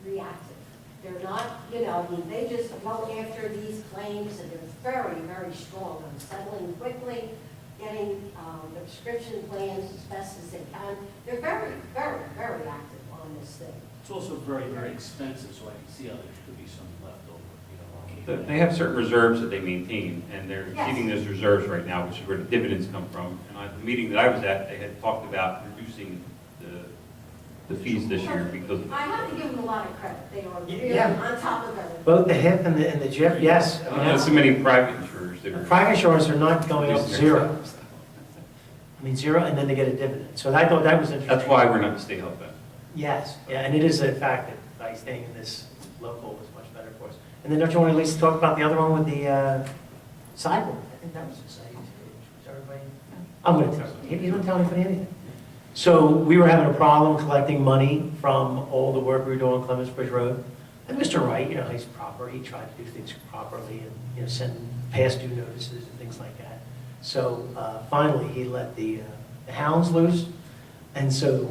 reactive. They're not, they just go after these claims, and they're very, very strong on settling quickly, getting the prescription plans as best as they can. They're very, very, very active on this thing.
It's also very, very expensive, so I can see how there could be some leftover,
They have certain reserves that they maintain, and they're
Yes.
exceeding those reserves right now, which is where the dividends come from. And at the meeting that I was at, they had talked about reducing the fees this year because of
I have to give them a lot of credit. They are really
Yeah.
on top of everything.
Both the HIP and the JIP, yes. I mean,
Not
that's-
so many private insurers that are.
Private insurance are not going up
reducing their
zero.
expenses.
I mean, zero, and then they get a dividend. So I thought that was interesting.
That's why we're not the state health benefit.
Yes, yeah, and it is a fact that by staying in this local was much better for us. And then don't you want to at least talk about the other one with the sidewalk? I think that was exciting too. Was everybody? I'm going to tell you. You don't tell anybody anything. So we were having a problem collecting money from all the work we were doing on Clemens Bridge Road. And Mr. Wright, he's proper. He tried to do things properly and, send past due notices and things like that. So finally, he let the hounds loose. And so,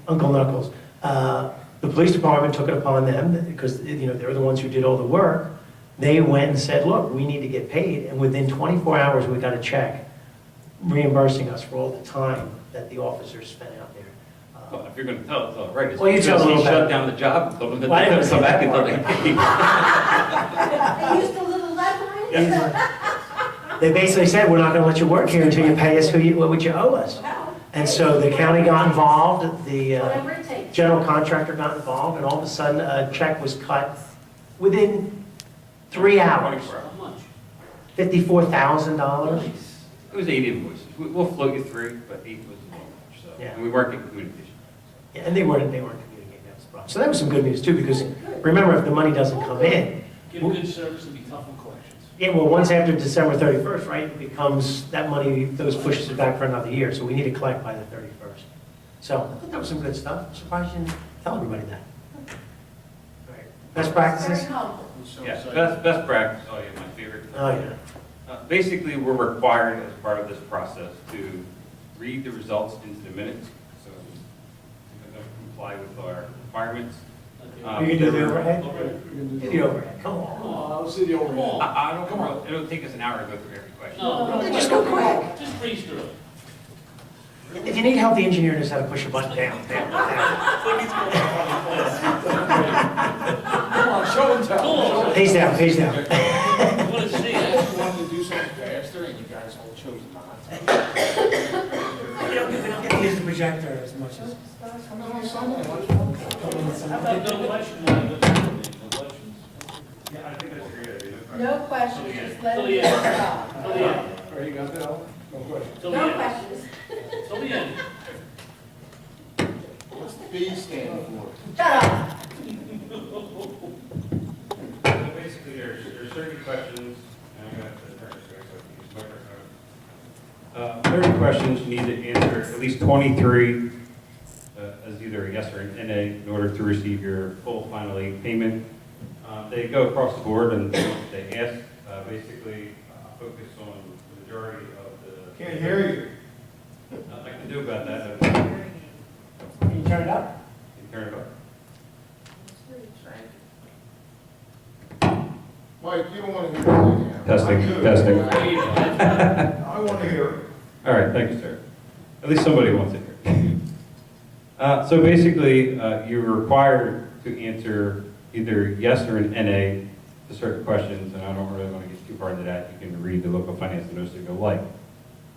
Uncle Knuckles, the police department took it upon them because, they're the ones who did all the work. They went and said, look, we need to get paid. And within 24 hours, we got a check reimbursing us for all the time that the officers spent out there.
Well, if you're going to tell it, tell it right. It's
Well, you tell
because
a
he
little
shut
bit.
down the job and told them that
Well, I
they
didn't
couldn't come
say
back
that
until they paid.
They used a little leverage.
They basically said, we're not going to let you work here until you pay us what you owe us. And so the county got involved, the
Whatever it takes.
general contractor got involved, and all of a sudden, a check was cut within 3 hours,
How much?
$54,000.
It was 8 invoices. We'll float you 3, but 8 was the long one, so.
Yeah.
And we weren't getting communication.
Yeah, and they weren't communicating, that was the problem. So that was some good news too, because remember, if the money doesn't come in,
Give good service and be tough on collections.
yeah, well, once after December 31st, right, it becomes, that money, those pushes it back for another year, so we need to collect by the 31st. So I thought that was some good stuff. I'm surprised you didn't tell everybody that. All right. Best practices?
Very humble.
Yeah, best practice, oh yeah, my favorite.
Oh, yeah.
Basically, we're required as part of this process to read the results into the minutes, so we comply with our requirements.
You can do the overhead? Do the overhead, come on.
I'll see the overhead.
I don't, come on, it'll take us an hour to go through every question.
No,
Just go quick.
just breeze through it.
If you need help, the engineer knows how to push a button down.
Come on, show and tell.
Page down, page down.
I want to see
I
it.
just wanted to do something faster, and you guys all chose not to.
We don't get to use the projector as much as.
Come out on Sunday, watch one.
How about no question, no questions?
Yeah, I think that's a great idea.
No questions, just let
Till
it
the
go.
end. Till the end.
All right, you got that, Al? No question.
Till the
No
end.
questions.
Till the end.
What's the B stand for?
Shut up.
So basically, there's 30 questions, and I'm going to 30 questions, you need to answer at least 23 as either a yes or an NA in order to receive your full final aid payment. They go across the board and they ask, basically, focus on the majority of the.
Can't hear you.
Nothing I can do about that.
Can you turn it up?
You turn it up.
Mike, you don't want to hear anything now.
Testing,
I do.
testing.
I want to hear it.
All right, thank you, sir. At least somebody wants it here. So basically, you're required to answer either yes or an NA to certain questions, and I don't really want to get too far into that. You can read the local finance notice if you like.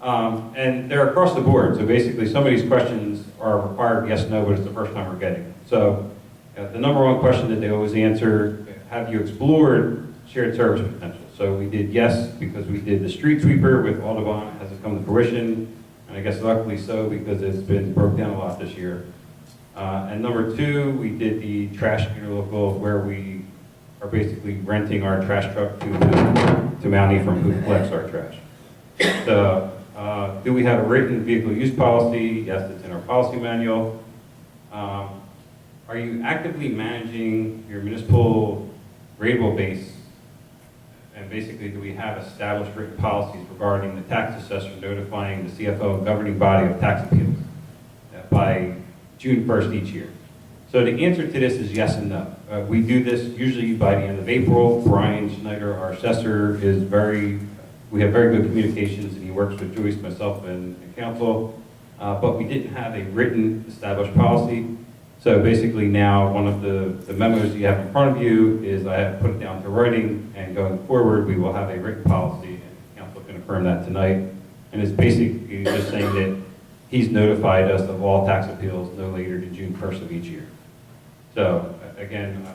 And they're across the board. So basically, some of these questions are required yes, no, but it's the first time we're getting them. So the number one question that they always answer, have you explored shared service potential? So we did yes, because we did the street sweeper with Audubon, hasn't come to fruition, and I guess luckily so, because it's been broke down a lot this year. And number two, we did the trash interlocal, where we are basically renting our trash truck to Mountie from who collects our trash. So, do we have a written vehicle use policy? Yes, it's in our policy manual. Are you actively managing your municipal rateable base? And basically, do we have established written policies regarding the tax assessor notifying the CFO and governing body of tax appeals by June 1st each year? So the answer to this is yes and no. We do this usually by the end of April. Brian Schneider, our assessor, we have very good communications, and he works with Joyce, myself, and council. But we didn't have a written established policy. So basically now, one of the memos you have in front of you is I have put it down to writing, and going forward, we will have a written policy, and council can affirm that tonight. And it's basically just saying that he's notified us of all tax appeals no later than June 1st of each year. So again,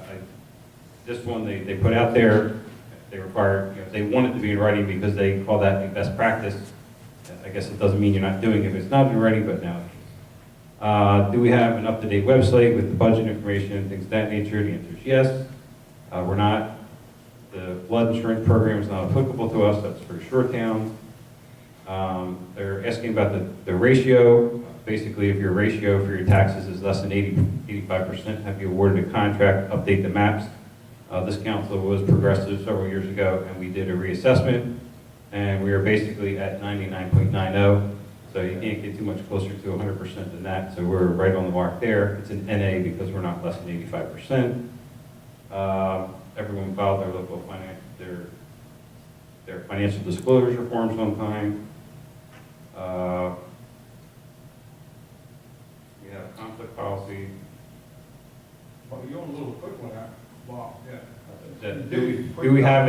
this one they put out there, they require, they want it to be in writing because they call that a best practice. I guess it doesn't mean you're not doing it if it's not in writing, but now it is. Do we have an up-to-date website with the budget information, things of that nature? The answer is yes. We're not, the flood insurance program is not applicable to us, that's for shore towns. They're asking about the ratio. Basically, if your ratio for your taxes is less than 85%, have you awarded a contract, update the maps? This council was progressive several years ago, and we did a reassessment, and we are basically at 99.90. So you can't get too much closer to 100% than that. So we're right on the mark there. It's an NA because we're not less than 85%. Everyone filed their local their financial disclosure forms on time. We have a conflict policy.
Well, you're a little quick one, wow, yeah.
Do we have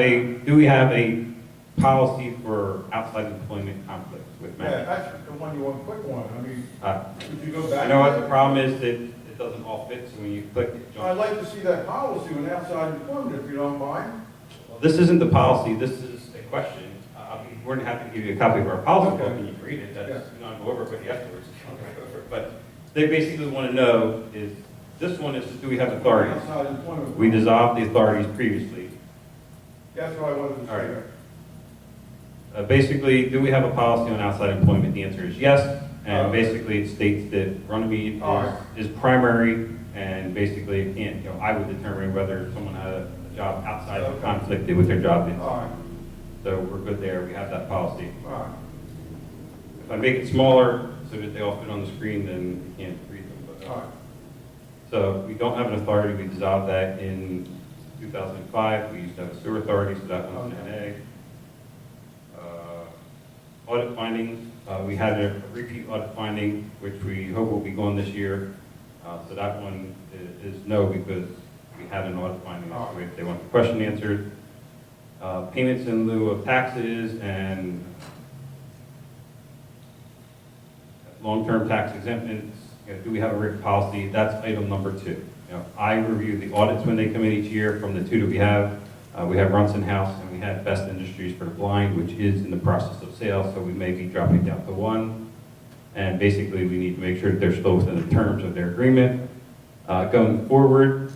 a policy for outside employment conflicts with
Yeah,
management.
that's the one you want to click on. I mean, could you go back?
You know what,
to
the
it?
problem is that it doesn't all fit, so when you click it,
I'd
jumps.
like to see that policy on outside employment, if you don't mind.
Well, this isn't the policy, this is a question. I'll be more than happy to give you a copy of our policy book,
Okay.
and you can read it, that's,
Yeah.
you know, I'll go over it with you afterwards. But they basically want to know is, this one is, do we have authorities?
Outside employment.
We dissolved the authorities previously.
That's what I wanted to
All right.
say.
Basically, do we have a policy on outside employment? The answer is yes, and
Okay.
basically it states that Runnemede
All right.
is primary, and basically it can't, you know, I would determine whether someone had a job outside of
Okay.
conflicted with their job is.
All right,
So we're good there, we have that policy.
all right.
If I make it smaller so that they all fit on the screen, then you can't read them. But,
All right.
So we don't have an authority, we dissolved that in 2005. We used to have a sewer authority, so that one's an NA. Audit findings, we had a repeat audit finding, which we hope will be gone this year. So that one is no, because we had an audit finding, so they want the question answered. Payments in lieu of taxes and long-term tax exemptions, you know, do we have a written policy? That's item number 2. You know, I review the audits when they come in each year from the 2 that we have. We have Runson House and we have Best Industries for the Blind, which is in the process of sale, so we may be dropping down to 1. And basically, we need to make sure that they're still within the terms of their agreement. Going forward,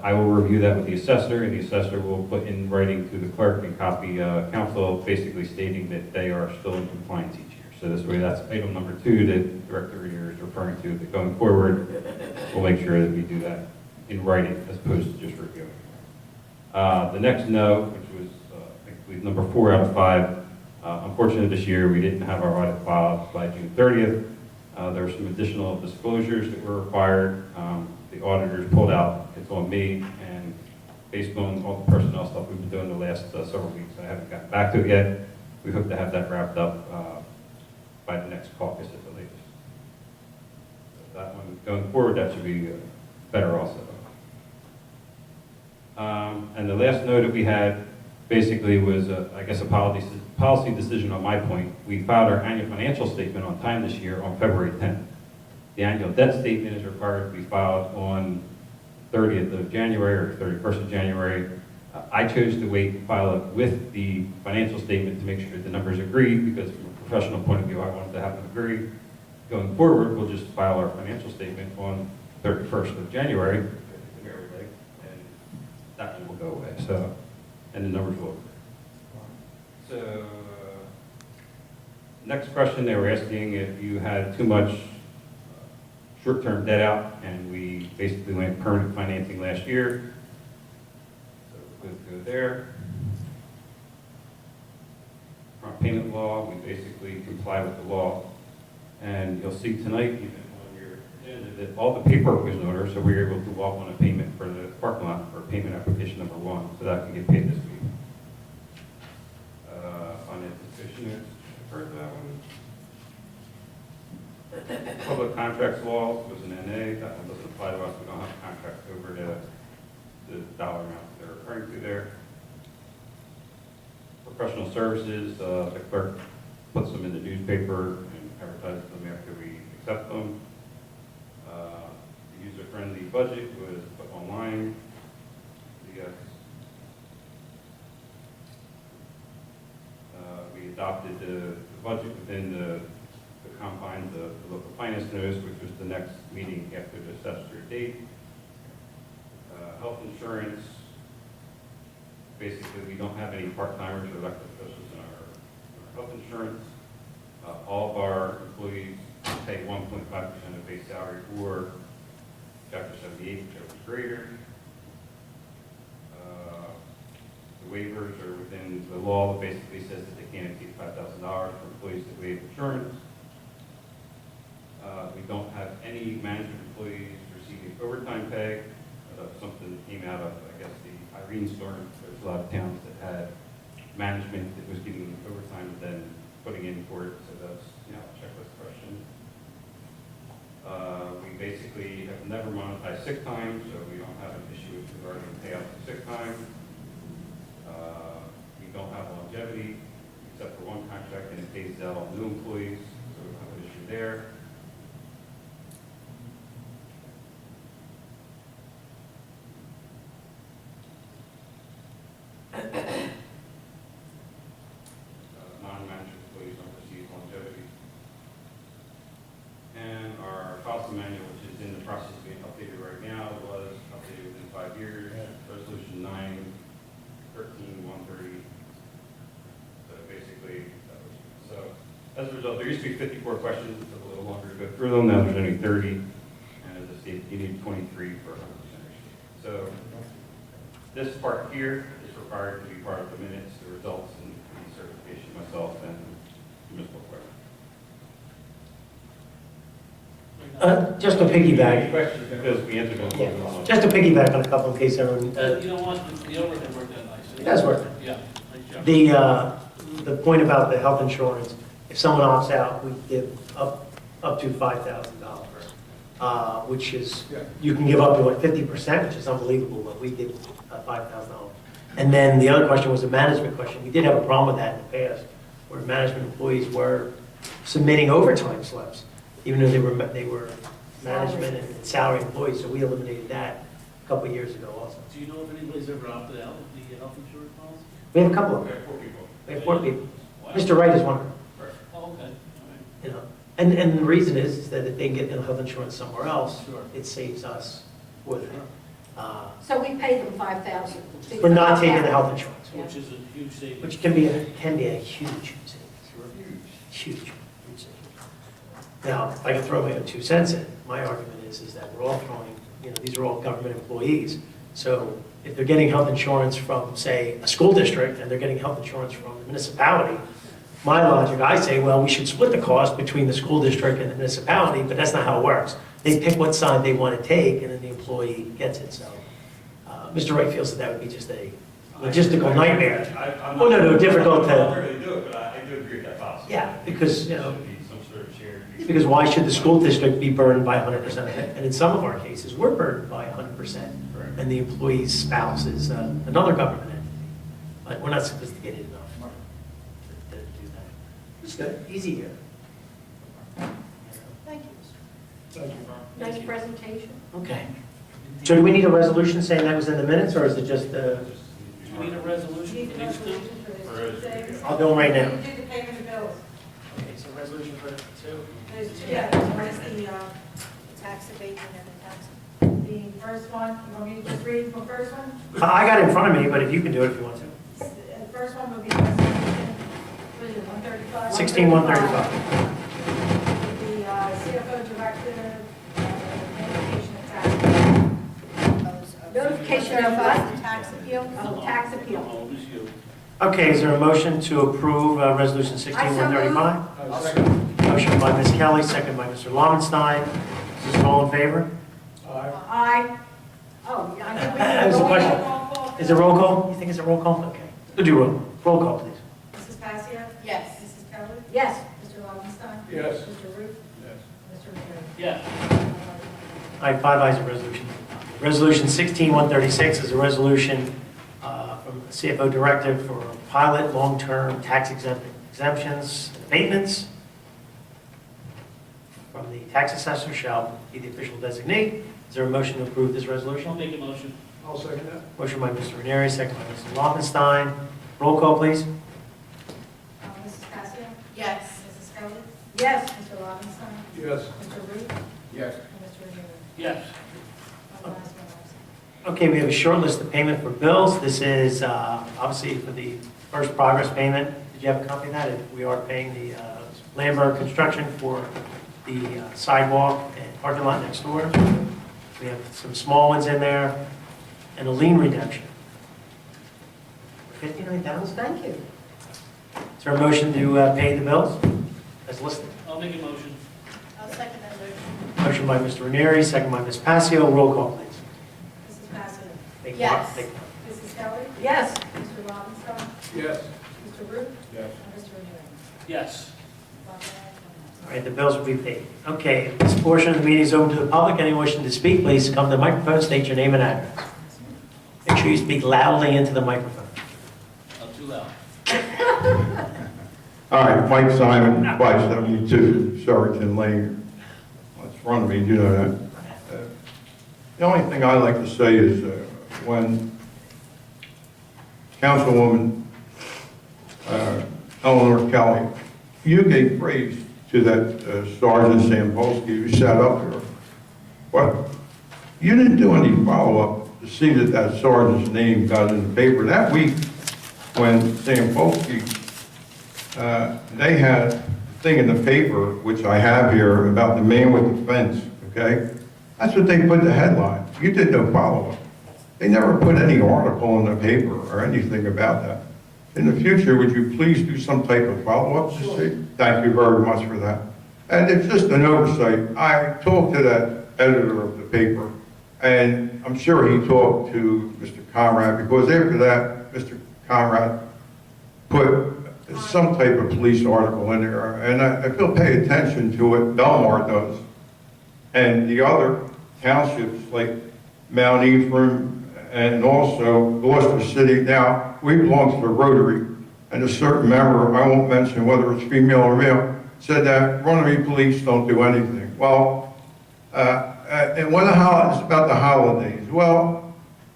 I will review that with the assessor, and the assessor will put in writing to the clerk and copy council, basically stating that they are still in compliance each year. So this way, that's item number 2 that Director Reeder is referring to, that going forward, we'll make sure that we do that in writing as opposed to just reviewing. The next no, which was, I believe, number 4 out of 5. Unfortunately, this year, we didn't have our audit filed by June 30th. There were some additional disclosures that were required. The auditors pulled out, it's on me, and based on all the personnel stuff we've been doing the last several weeks, I haven't gotten back to it yet. We hope to have that wrapped up by the next caucus at the latest. So that one, going forward, that should be better also. And the last note that we had basically was, I guess, a policy decision on my point. We filed our annual financial statement on time this year on February 10th. The annual debt statement is required to be filed on 30th of January or 31st of January. I chose to wait and file it with the financial statement to make sure that the numbers agree, because from a professional point of view, I wanted to have them agree. Going forward, we'll just file our financial statement on 31st of January, and that one will go away. So, and the numbers will agree. So, next question, they were asking if you had too much short-term debt out, and we basically went permanent financing last year. So we'll go there. Prompt payment law, we basically comply with the law. And you'll see tonight, even on your agenda, that all the paperwork was in order, so we were able to walk on a payment for the parking lot, for payment application number 1, so that can get paid this week. Finance institution, heard that one. Public contracts law was an NA, that one doesn't apply to us, we don't have contracts over the dollar amount they're referring to there. Professional services, the clerk puts them in the newspaper and advertises them after we accept them. The user-friendly budget was put online. We adopted the budget within the confines of the local finance notice, which was the next meeting after the statutory date. Health insurance, basically we don't have any part-timers or elected officials in our health insurance. All of our employees pay 1.5% of base salary or Chapter 78, whichever is greater. The waivers are within the law that basically says that they can't exceed $5,000 for employees that waive insurance. We don't have any management employees receiving overtime pay. Something that came out of, I guess, the Irene storm. There's a lot of towns that had management that was giving overtime and then putting in for it. So that's, you know, a checklist question. We basically have never monetized sick time, so we don't have an issue with regarding payout of sick time. We don't have longevity except for one contract, and it pays out all new employees, so we don't have an issue there. Non-managed employees don't receive longevity. And our policy manual, which is in the process of being updated right now, was updated within 5 years, resolution 9/13/130. So basically, so as a result, there used to be 54 questions, it took a little longer to go through them, now there's only 30, and as I stated, you need 23 for 100% issue. So this part here is required to be part of the minutes, the results, and the certification myself and Ms. Bookware.
Just to piggyback,
Questions, because we answered them.
yeah, just to piggyback on a couple in case everyone,
You know what, the overhead worked out nice.
it does work.
Yeah, nice job.
The point about the health insurance, if someone opts out, we give up to $5,000, which is, you can give up to like 50%, which is unbelievable, but we give $5,000. And then the other question was a management question. We did have a problem with that in the past, where management employees were submitting overtime slips, even though they were management and salary employees, so we eliminated that a couple of years ago also.
Do you know if anybody's ever opted out of the health insurance policy?
We have a couple of
We
them.
have 4 people.
We have 4 people.
Wow.
Mr. Wright is one of them.
Oh, okay, all right.
You know, and the reason is that if they can get health insurance somewhere else,
Sure.
it saves us for that.
So we pay them 5,000.
We're not taking the health insurance,
Which is a huge savings.
which can be a huge savings. Huge savings. Now, if I can throw my own 2 cents in, my argument is that we're all throwing, these are all government employees. So if they're getting health insurance from, say, a school district, and they're getting health insurance from the municipality, my logic, I say, well, we should split the cost between the school district and the municipality, but that's not how it works. They pick what side they want to take, and then the employee gets it. So Mr. Wright feels that would be just a logistical nightmare.
I'm
Oh, no, difficult
I'm
to,
not ready to do it, but I do agree with that policy.
yeah, because,
There should be some sort of shared.
because why should the school district be burdened by 100% of it? And in some of our cases, we're burdened by 100%, and the employee's spouse is another government entity. But we're not sophisticated enough to do that. It's good, easy here.
Thank you.
Nice presentation.
Okay. So do we need a resolution saying that was in the minutes, or is it just,
Do we need a resolution
Need
for
the
these two?
resolution for those 2 things.
I'll do them right now.
You do the payment of bills.
Okay, so resolution for 2.
There's 2, yeah, one is the
Tax abatement and the tax.
first one. You want me to just read the first one?
I got it in front of me, but if you can do it if you want to.
The first one would be resolution, what is it, 135?
16135.
The CFO director, notification of tax.
Notification of
The
what?
tax appeal.
Oh, tax appeal.
Oh, it was you.
Okay, is there a motion to approve resolution 16135? Motion by Ms. Kelly, second by Mr. Lomenstein. Is this all in favor?
Aye. Oh, yeah, I think we
That's the question.
roll call.
Is it roll call? You think it's a roll call? Okay. We'll do roll call, please.
Mrs. Passier?
Yes.
Mrs. Kelly? Yes. Mr. Lobenstein?
Yes.
Mr. Ruth?
Yes.
Mr. Rivera?
Yeah.
All right, 5 ayes of resolution. Resolution 16136 is a resolution from the CFO Directive for pilot long-term tax exemptions and abatements. From the tax assessor shall be the official designee. Is there a motion to approve this
I'll
resolution?
make a motion.
I'll second that.
Motion by Mr. Ranieri, second by Mr. Lobenstein. Roll call, please.
Mrs. Passier?
Yes.
Mrs. Kelly? Yes. Mr. Lobenstein?
Yes.
Mr. Ruth?
Yes.
And Mr. Rivera?
Yes.
One last one, absent.
Okay, we have a short list of payment for bills. This is obviously for the first progress payment. Did you have a copy of that? We are paying the Lambert Construction for the sidewalk and parking lot next door. We have some small ones in there and a lien redemption. $59,000.
Thank you.
Is there a motion to pay the bills as listed?
I'll make a motion.
I'll second that motion.
Motion by Mr. Ranieri, second by Ms. Passio. Roll call, please.
Mrs. Passier?
Take
Yes.
one, take one.
Mrs. Kelly?
Yes.
Mr. Lobenstein?
Yes.
Mr. Ruth?
Yes.
And Mr. Rivera?
Yes.
One ayes, one absent.
All right, the bills will be paid. Okay, this portion of the meeting is open to the public. Anyone wishing to speak, please come to the microphone, state your name and address. Make sure you speak loudly into the microphone.
Not too loud.
All right, Mike Simon, 572 Sherrington Lane. That's Runnemede, you know that. The only thing I like to say is when Councilwoman Eleanor Kelly, you gave praise to that Sergeant Sampolsky who sat up there, but you didn't do any follow-up to see that that sergeant's name got in the paper. That week, when Sampolsky, they had a thing in the paper, which I have here, about the man with the fence, okay? That's what they put the headline. You did no follow-up. They never put any article in the paper or anything about that. In the future, would you please do some type of follow-up to see? Thank you very much for that. And it's just an oversight. I talked to that editor of the paper, and I'm sure he talked to Mr. Conrad, because after that, Mr. Conrad put some type of police article in there, and if you'll pay attention to what Belmar does, and the other townships like Mount Ephraim, and also Gloucester City. Now, we belong to the Rotary, and a certain member, I won't mention whether it's female or male, said that Runnemede police don't do anything. Well, and when it's about the holidays. Well,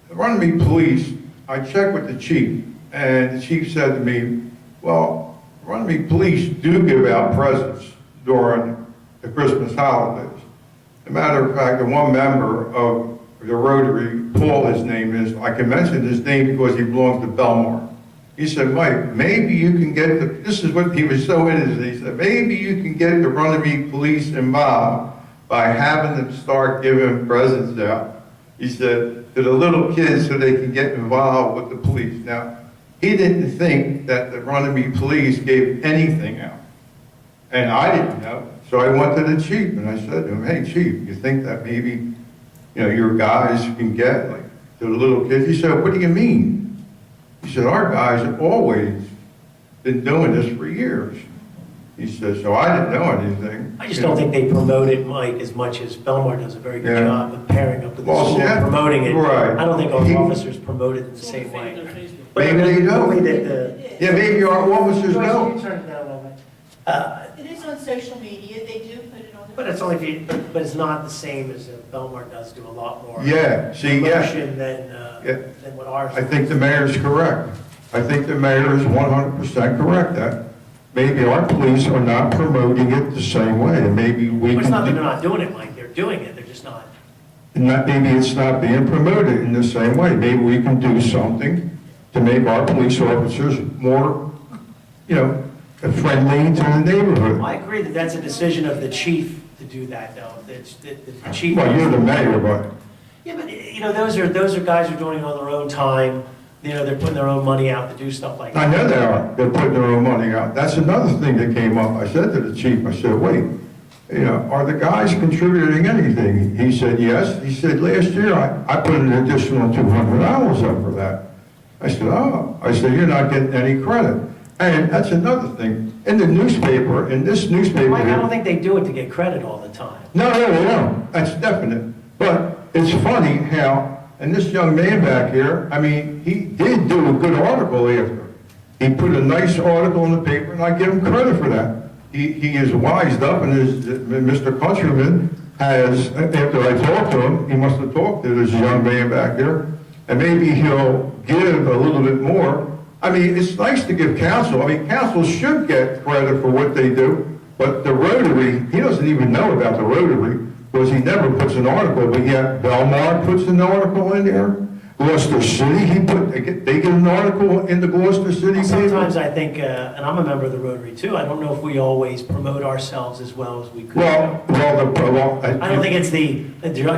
the Runnemede police, I checked with the chief, and the chief said to me, well, Runnemede police do give out presents during the Christmas holidays. As a matter of fact, the one member of the Rotary, Paul, his name is, I can mention his name because he belongs to Belmar. He said, Mike, maybe you can get this is what he was so into, he said, maybe you can get the Runnemede police involved by having them start giving presents out. He said, to the little kids so they can get involved with the police. Now, he didn't think that the Runnemede police gave anything out. And I didn't know. So I went to the chief and I said to him, hey, chief, you think that maybe your guys can get, like, to the little kids? He said, what do you mean? He said, our guys have always been doing this for years. He said, so I didn't know anything.
I just don't think they promote it, Mike, as much as Belmar does a very good
Yeah.
job of pairing up with the
Well,
school
yeah,
and promoting it.
right.
I don't think our officers promote it in the same way. But
Maybe they
the
don't.
way that
Yeah, maybe our officers
Joyce,
don't.
can you turn it down a little bit?
It is on social media, they do put it on.
But it's only if you, but it's not the same as Belmar does do a lot more.
Yeah, see, yeah.
Promotion than what ours.
I think the mayor's correct. I think the mayor is 100% correct that maybe our police are not promoting it the same way, and maybe we
But it's not that
can,
they're not doing it, Mike, they're doing it, they're just not.
maybe it's not being promoted in the same way. Maybe we can do something to make our police officers more, friendly to the neighborhood.
I agree that that's a decision of the chief to do that, though. The chief.
Well, you're the mayor, but,
Yeah, but, those are guys who are doing it on their own time. They're putting their own money out to do stuff like
I
that.
know they are. They're putting their own money out. That's another thing that came up. I said to the chief, I said, wait, are the guys contributing anything? He said, yes. He said, last year I put an additional $200 up for that. I said, oh. I said, you're not getting any credit. And that's another thing. In the newspaper, in this newspaper.
Mike, I don't think they do it to get credit all the time.
No, they don't. That's definite. But it's funny how, and this young man back here, he did do a good article after. He put a nice article in the paper, and I give him credit for that. He is wised up, and Mr. Countryman has, after I talked to him, he must have talked to this young man back here, and maybe he'll give a little bit more. It's nice to give council. Council should get credit for what they do, but the Rotary, he doesn't even know about the Rotary, because he never puts an article, but yet Belmar puts an article in there. Gloucester City, they get an article in the Gloucester City paper.
Sometimes I think, and I'm a member of the Rotary too, I don't know if we always promote ourselves as well as we could.
Well,
I don't think it's the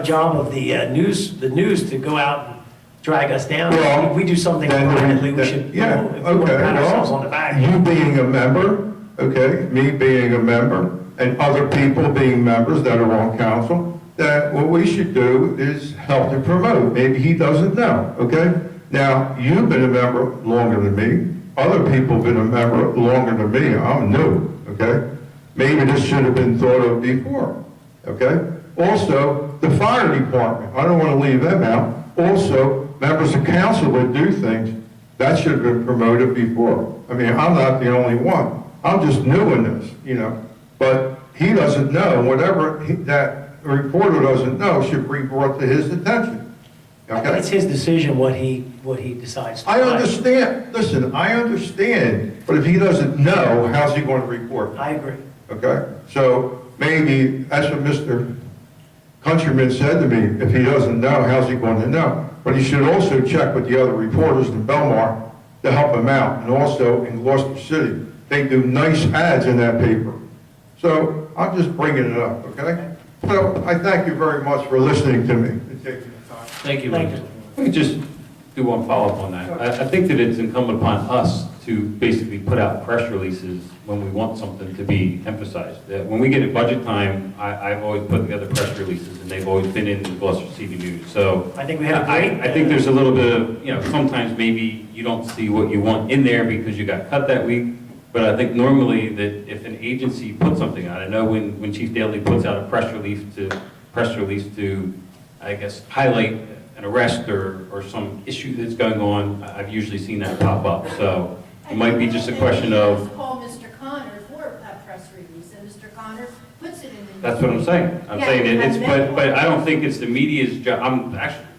job of the news to go out and drag us down.
Well,
We do something privately, we should,
yeah,
if we want to
okay,
pat ourselves
well,
on the back.
you being a member, okay, me being a member, and other people being members that are on council, that what we should do is help to promote. Maybe he doesn't know, okay? Now, you've been a member longer than me. Other people have been a member longer than me. I'm new, okay? Maybe this should have been thought of before, okay? Also, the fire department, I don't want to leave them out. Also, members of council that do things, that should have been promoted before. I'm not the only one. I'm just new in this, you know, but he doesn't know, whatever that reporter doesn't know should be brought to his attention, okay?
It's his decision what he decides to
I
write.
understand, listen, I understand, but if he doesn't know, how's he going to report?
I agree.
Okay? So maybe, that's what Mr. Countryman said to me, if he doesn't know, how's he going to know? But he should also check with the other reporters in Belmar to help him out, and also in Gloucester City. They do nice ads in that paper. So I'm just bringing it up, okay? So I thank you very much for listening to me and taking the time.
Thank you.
Thank you.
Let me just do one follow-up on that. I think that it's incumbent upon us to basically put out press releases when we want something to be emphasized. When we get at budget time, I've always put together press releases, and they've always been in the Gloucester City News. So
I think we had a great.
I think there's a little bit of, you know, sometimes maybe you don't see what you want in there because you got cut that week. But I think normally that if an agency puts something out, I know when Chief Daley puts out a press release to, I guess, highlight an arrest or some issue that's going on, I've usually seen that pop up. So it might be just a question of,
Call Mr. Connor for that press release, and Mr. Connor puts it in the.
that's what I'm saying. I'm
Yeah,
saying it's,
and then-
but I don't think it's the media's job.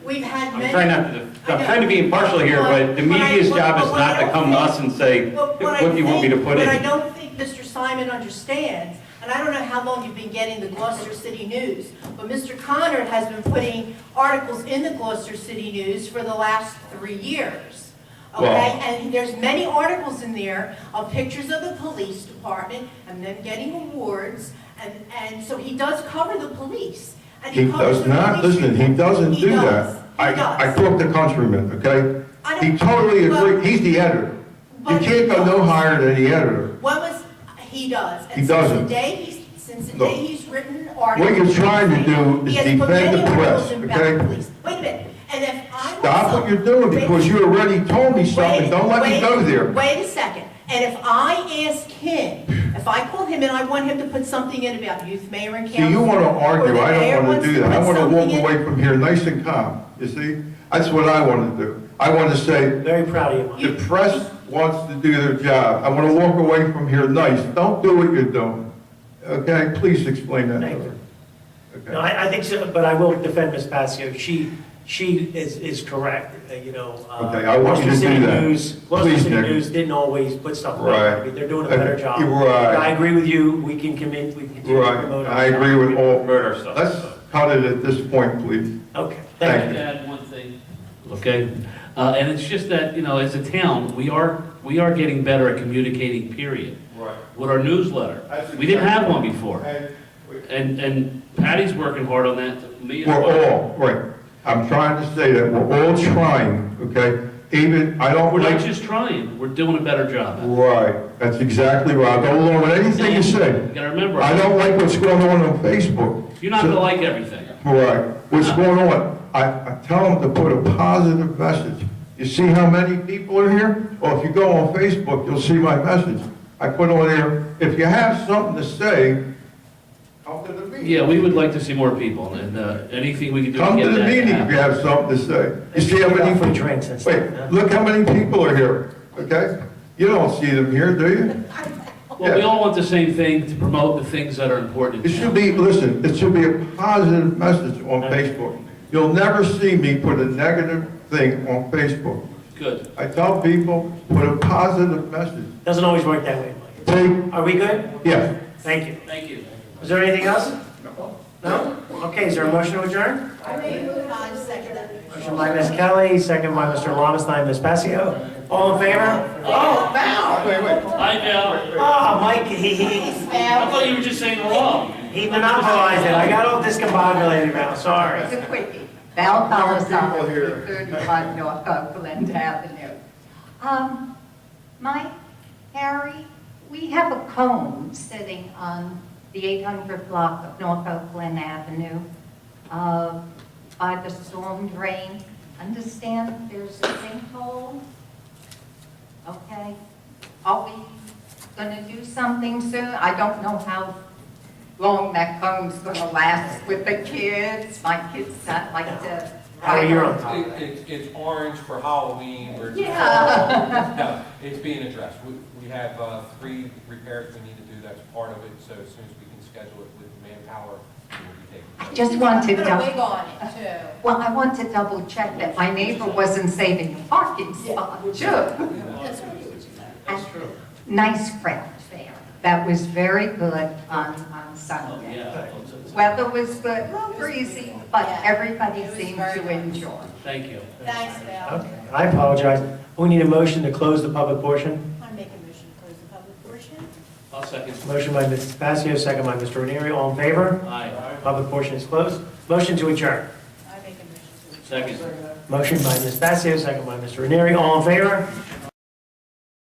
We've had
I'm
many.
trying to be impartial here, but the media's job is not to come to us and say, what do you want me to put
But I
in?
don't think Mr. Simon understands, and I don't know how long you've been getting the Gloucester City News, but Mr. Connor has been putting articles in the Gloucester City News for the last 3 years. Okay,
Well-
and there's many articles in there of pictures of the police department and them getting awards, and so he does cover the police. And
He
covers
does
the
not,
police
listen, he doesn't
He
do
does.
that.
He
I
does.
talked to Countryman, okay?
I don't-
He totally
but-
agree, he's the editor. You
but he
can't go no
does.
higher than the editor.
What was, he does.
He doesn't.
Since the
Look,
day he's written articles.
What you're trying to do is
He has put
defend
many
the
articles
press,
in about
okay?
the police. Wait a minute, and if I. want
Stop what
some-
you're doing, because you already told me something,
Wait,
don't let me
wait,
go there.
Wait a second, and if I ask him, if I call him and I want him to put something in about youth mayor and council.
See, you want to
or
argue,
the
I
mayor
don't want
wants
to do that. I
put
want to walk
something in-
away from here nice and calm, you see? That's what I want to do. I want to say,
Very proud of you,
the
Mike.
press wants to do their job. I want to walk away from here nice. Don't do what you're doing. Okay, please explain that to
Thank
her.
you. No,
Okay.
I think so, but I will defend Ms. Passio. She is correct, you know.
Okay, I want you to
Gloucester City
do that.
News- Gloucester
Please,
City
Nick.
News didn't always put stuff
Right.
right. I mean, they're doing a better job.
You're right.
I agree with you, we can commit, we can continue to
Right,
promote.
I agree with all.
Promote ourselves.
Let's cut it at this point, please.
Okay,
Thank
thank
I'd
you.
like to add one thing, okay? And it's just that, you know, as a town, we are getting better at communicating, period.
Right.
With our newsletter. We didn't have one before. And Patty's working hard on that, me as
We're
well.
all, right. I'm trying to say that we're all trying, okay? Even, I don't
We're not
like.
just trying, we're doing a better job.
Right, that's exactly right. I'll go along with anything you say.
You gotta remember,
I don't like what's going on Facebook.
you're not gonna like everything.
Right, what's going on? I tell them to put a positive message. You see how many people are here? Well, if you go on Facebook, you'll see my message. I put on there, if you have something to say, come to the meeting.
Yeah, we would like to see more people, and anything we can do to
Come
get
to the
that
meeting if
happen.
you have something to say. You see how
Give out free
many,
drinks and stuff.
wait, look how many people are here, okay? You don't see them here, do you?
Well, we all want the same thing, to promote the things that are important.
It should be, listen, it should be a positive message on Facebook. You'll never see me put a negative thing on Facebook.
Good.
I tell people, put a positive message.
Doesn't always work that way, Mike.
Take,
Are we good?
yeah.
Thank you.
Thank you.
Is there anything else? No? Okay, is there a motion to adjourn?
I second that.
Motion by Ms. Kelly, second by Mr. Lomestein, Ms. Passio. All in favor? Oh, Val!
Hi, Val.
Oh, Mike, he
I thought you were just saying hello.
monopolized it. I got all discombobulated, Val, sorry.
It's a quickie. Val Palisano, 35 North Oakland Avenue. Mike, Harry, we have a cone sitting on the 800 block of North Oakland Avenue by the storm drain. Understand there's a sinkhole? Okay. Are we going to do something soon? I don't know how long that cone's going to last with the kids. My kids like to
How you're on top of that.
It's orange for Halloween, or it's
Yeah.
no, it's being addressed. We have 3 repairs we need to do, that's part of it, so as soon as we can schedule it with manpower, we will be taking care of it.
Just wanted
Put a
to,
wig on it, too.
well, I want to double check that my neighbor wasn't saving a parking spot, too.
That's right.
That's true.
Nice craft fair. That was very good on
Oh,
Sunday.
yeah.
Weather was good, a little breezy, but
Yeah.
everybody
It was
seemed
very
to
nice.
enjoy.
Thank you.
Thanks, Val.
Okay, I apologize. We need a motion to close the public portion.
I make a motion to close the public portion.
I'll second.
Motion by Mrs. Passio, second by Mr. Ranieri. All in favor?
Aye.
Public portion is closed. Motion to adjourn.
I make a motion to.
Second.
Motion by Ms. Passio, second by Mr. Ranieri. All in favor?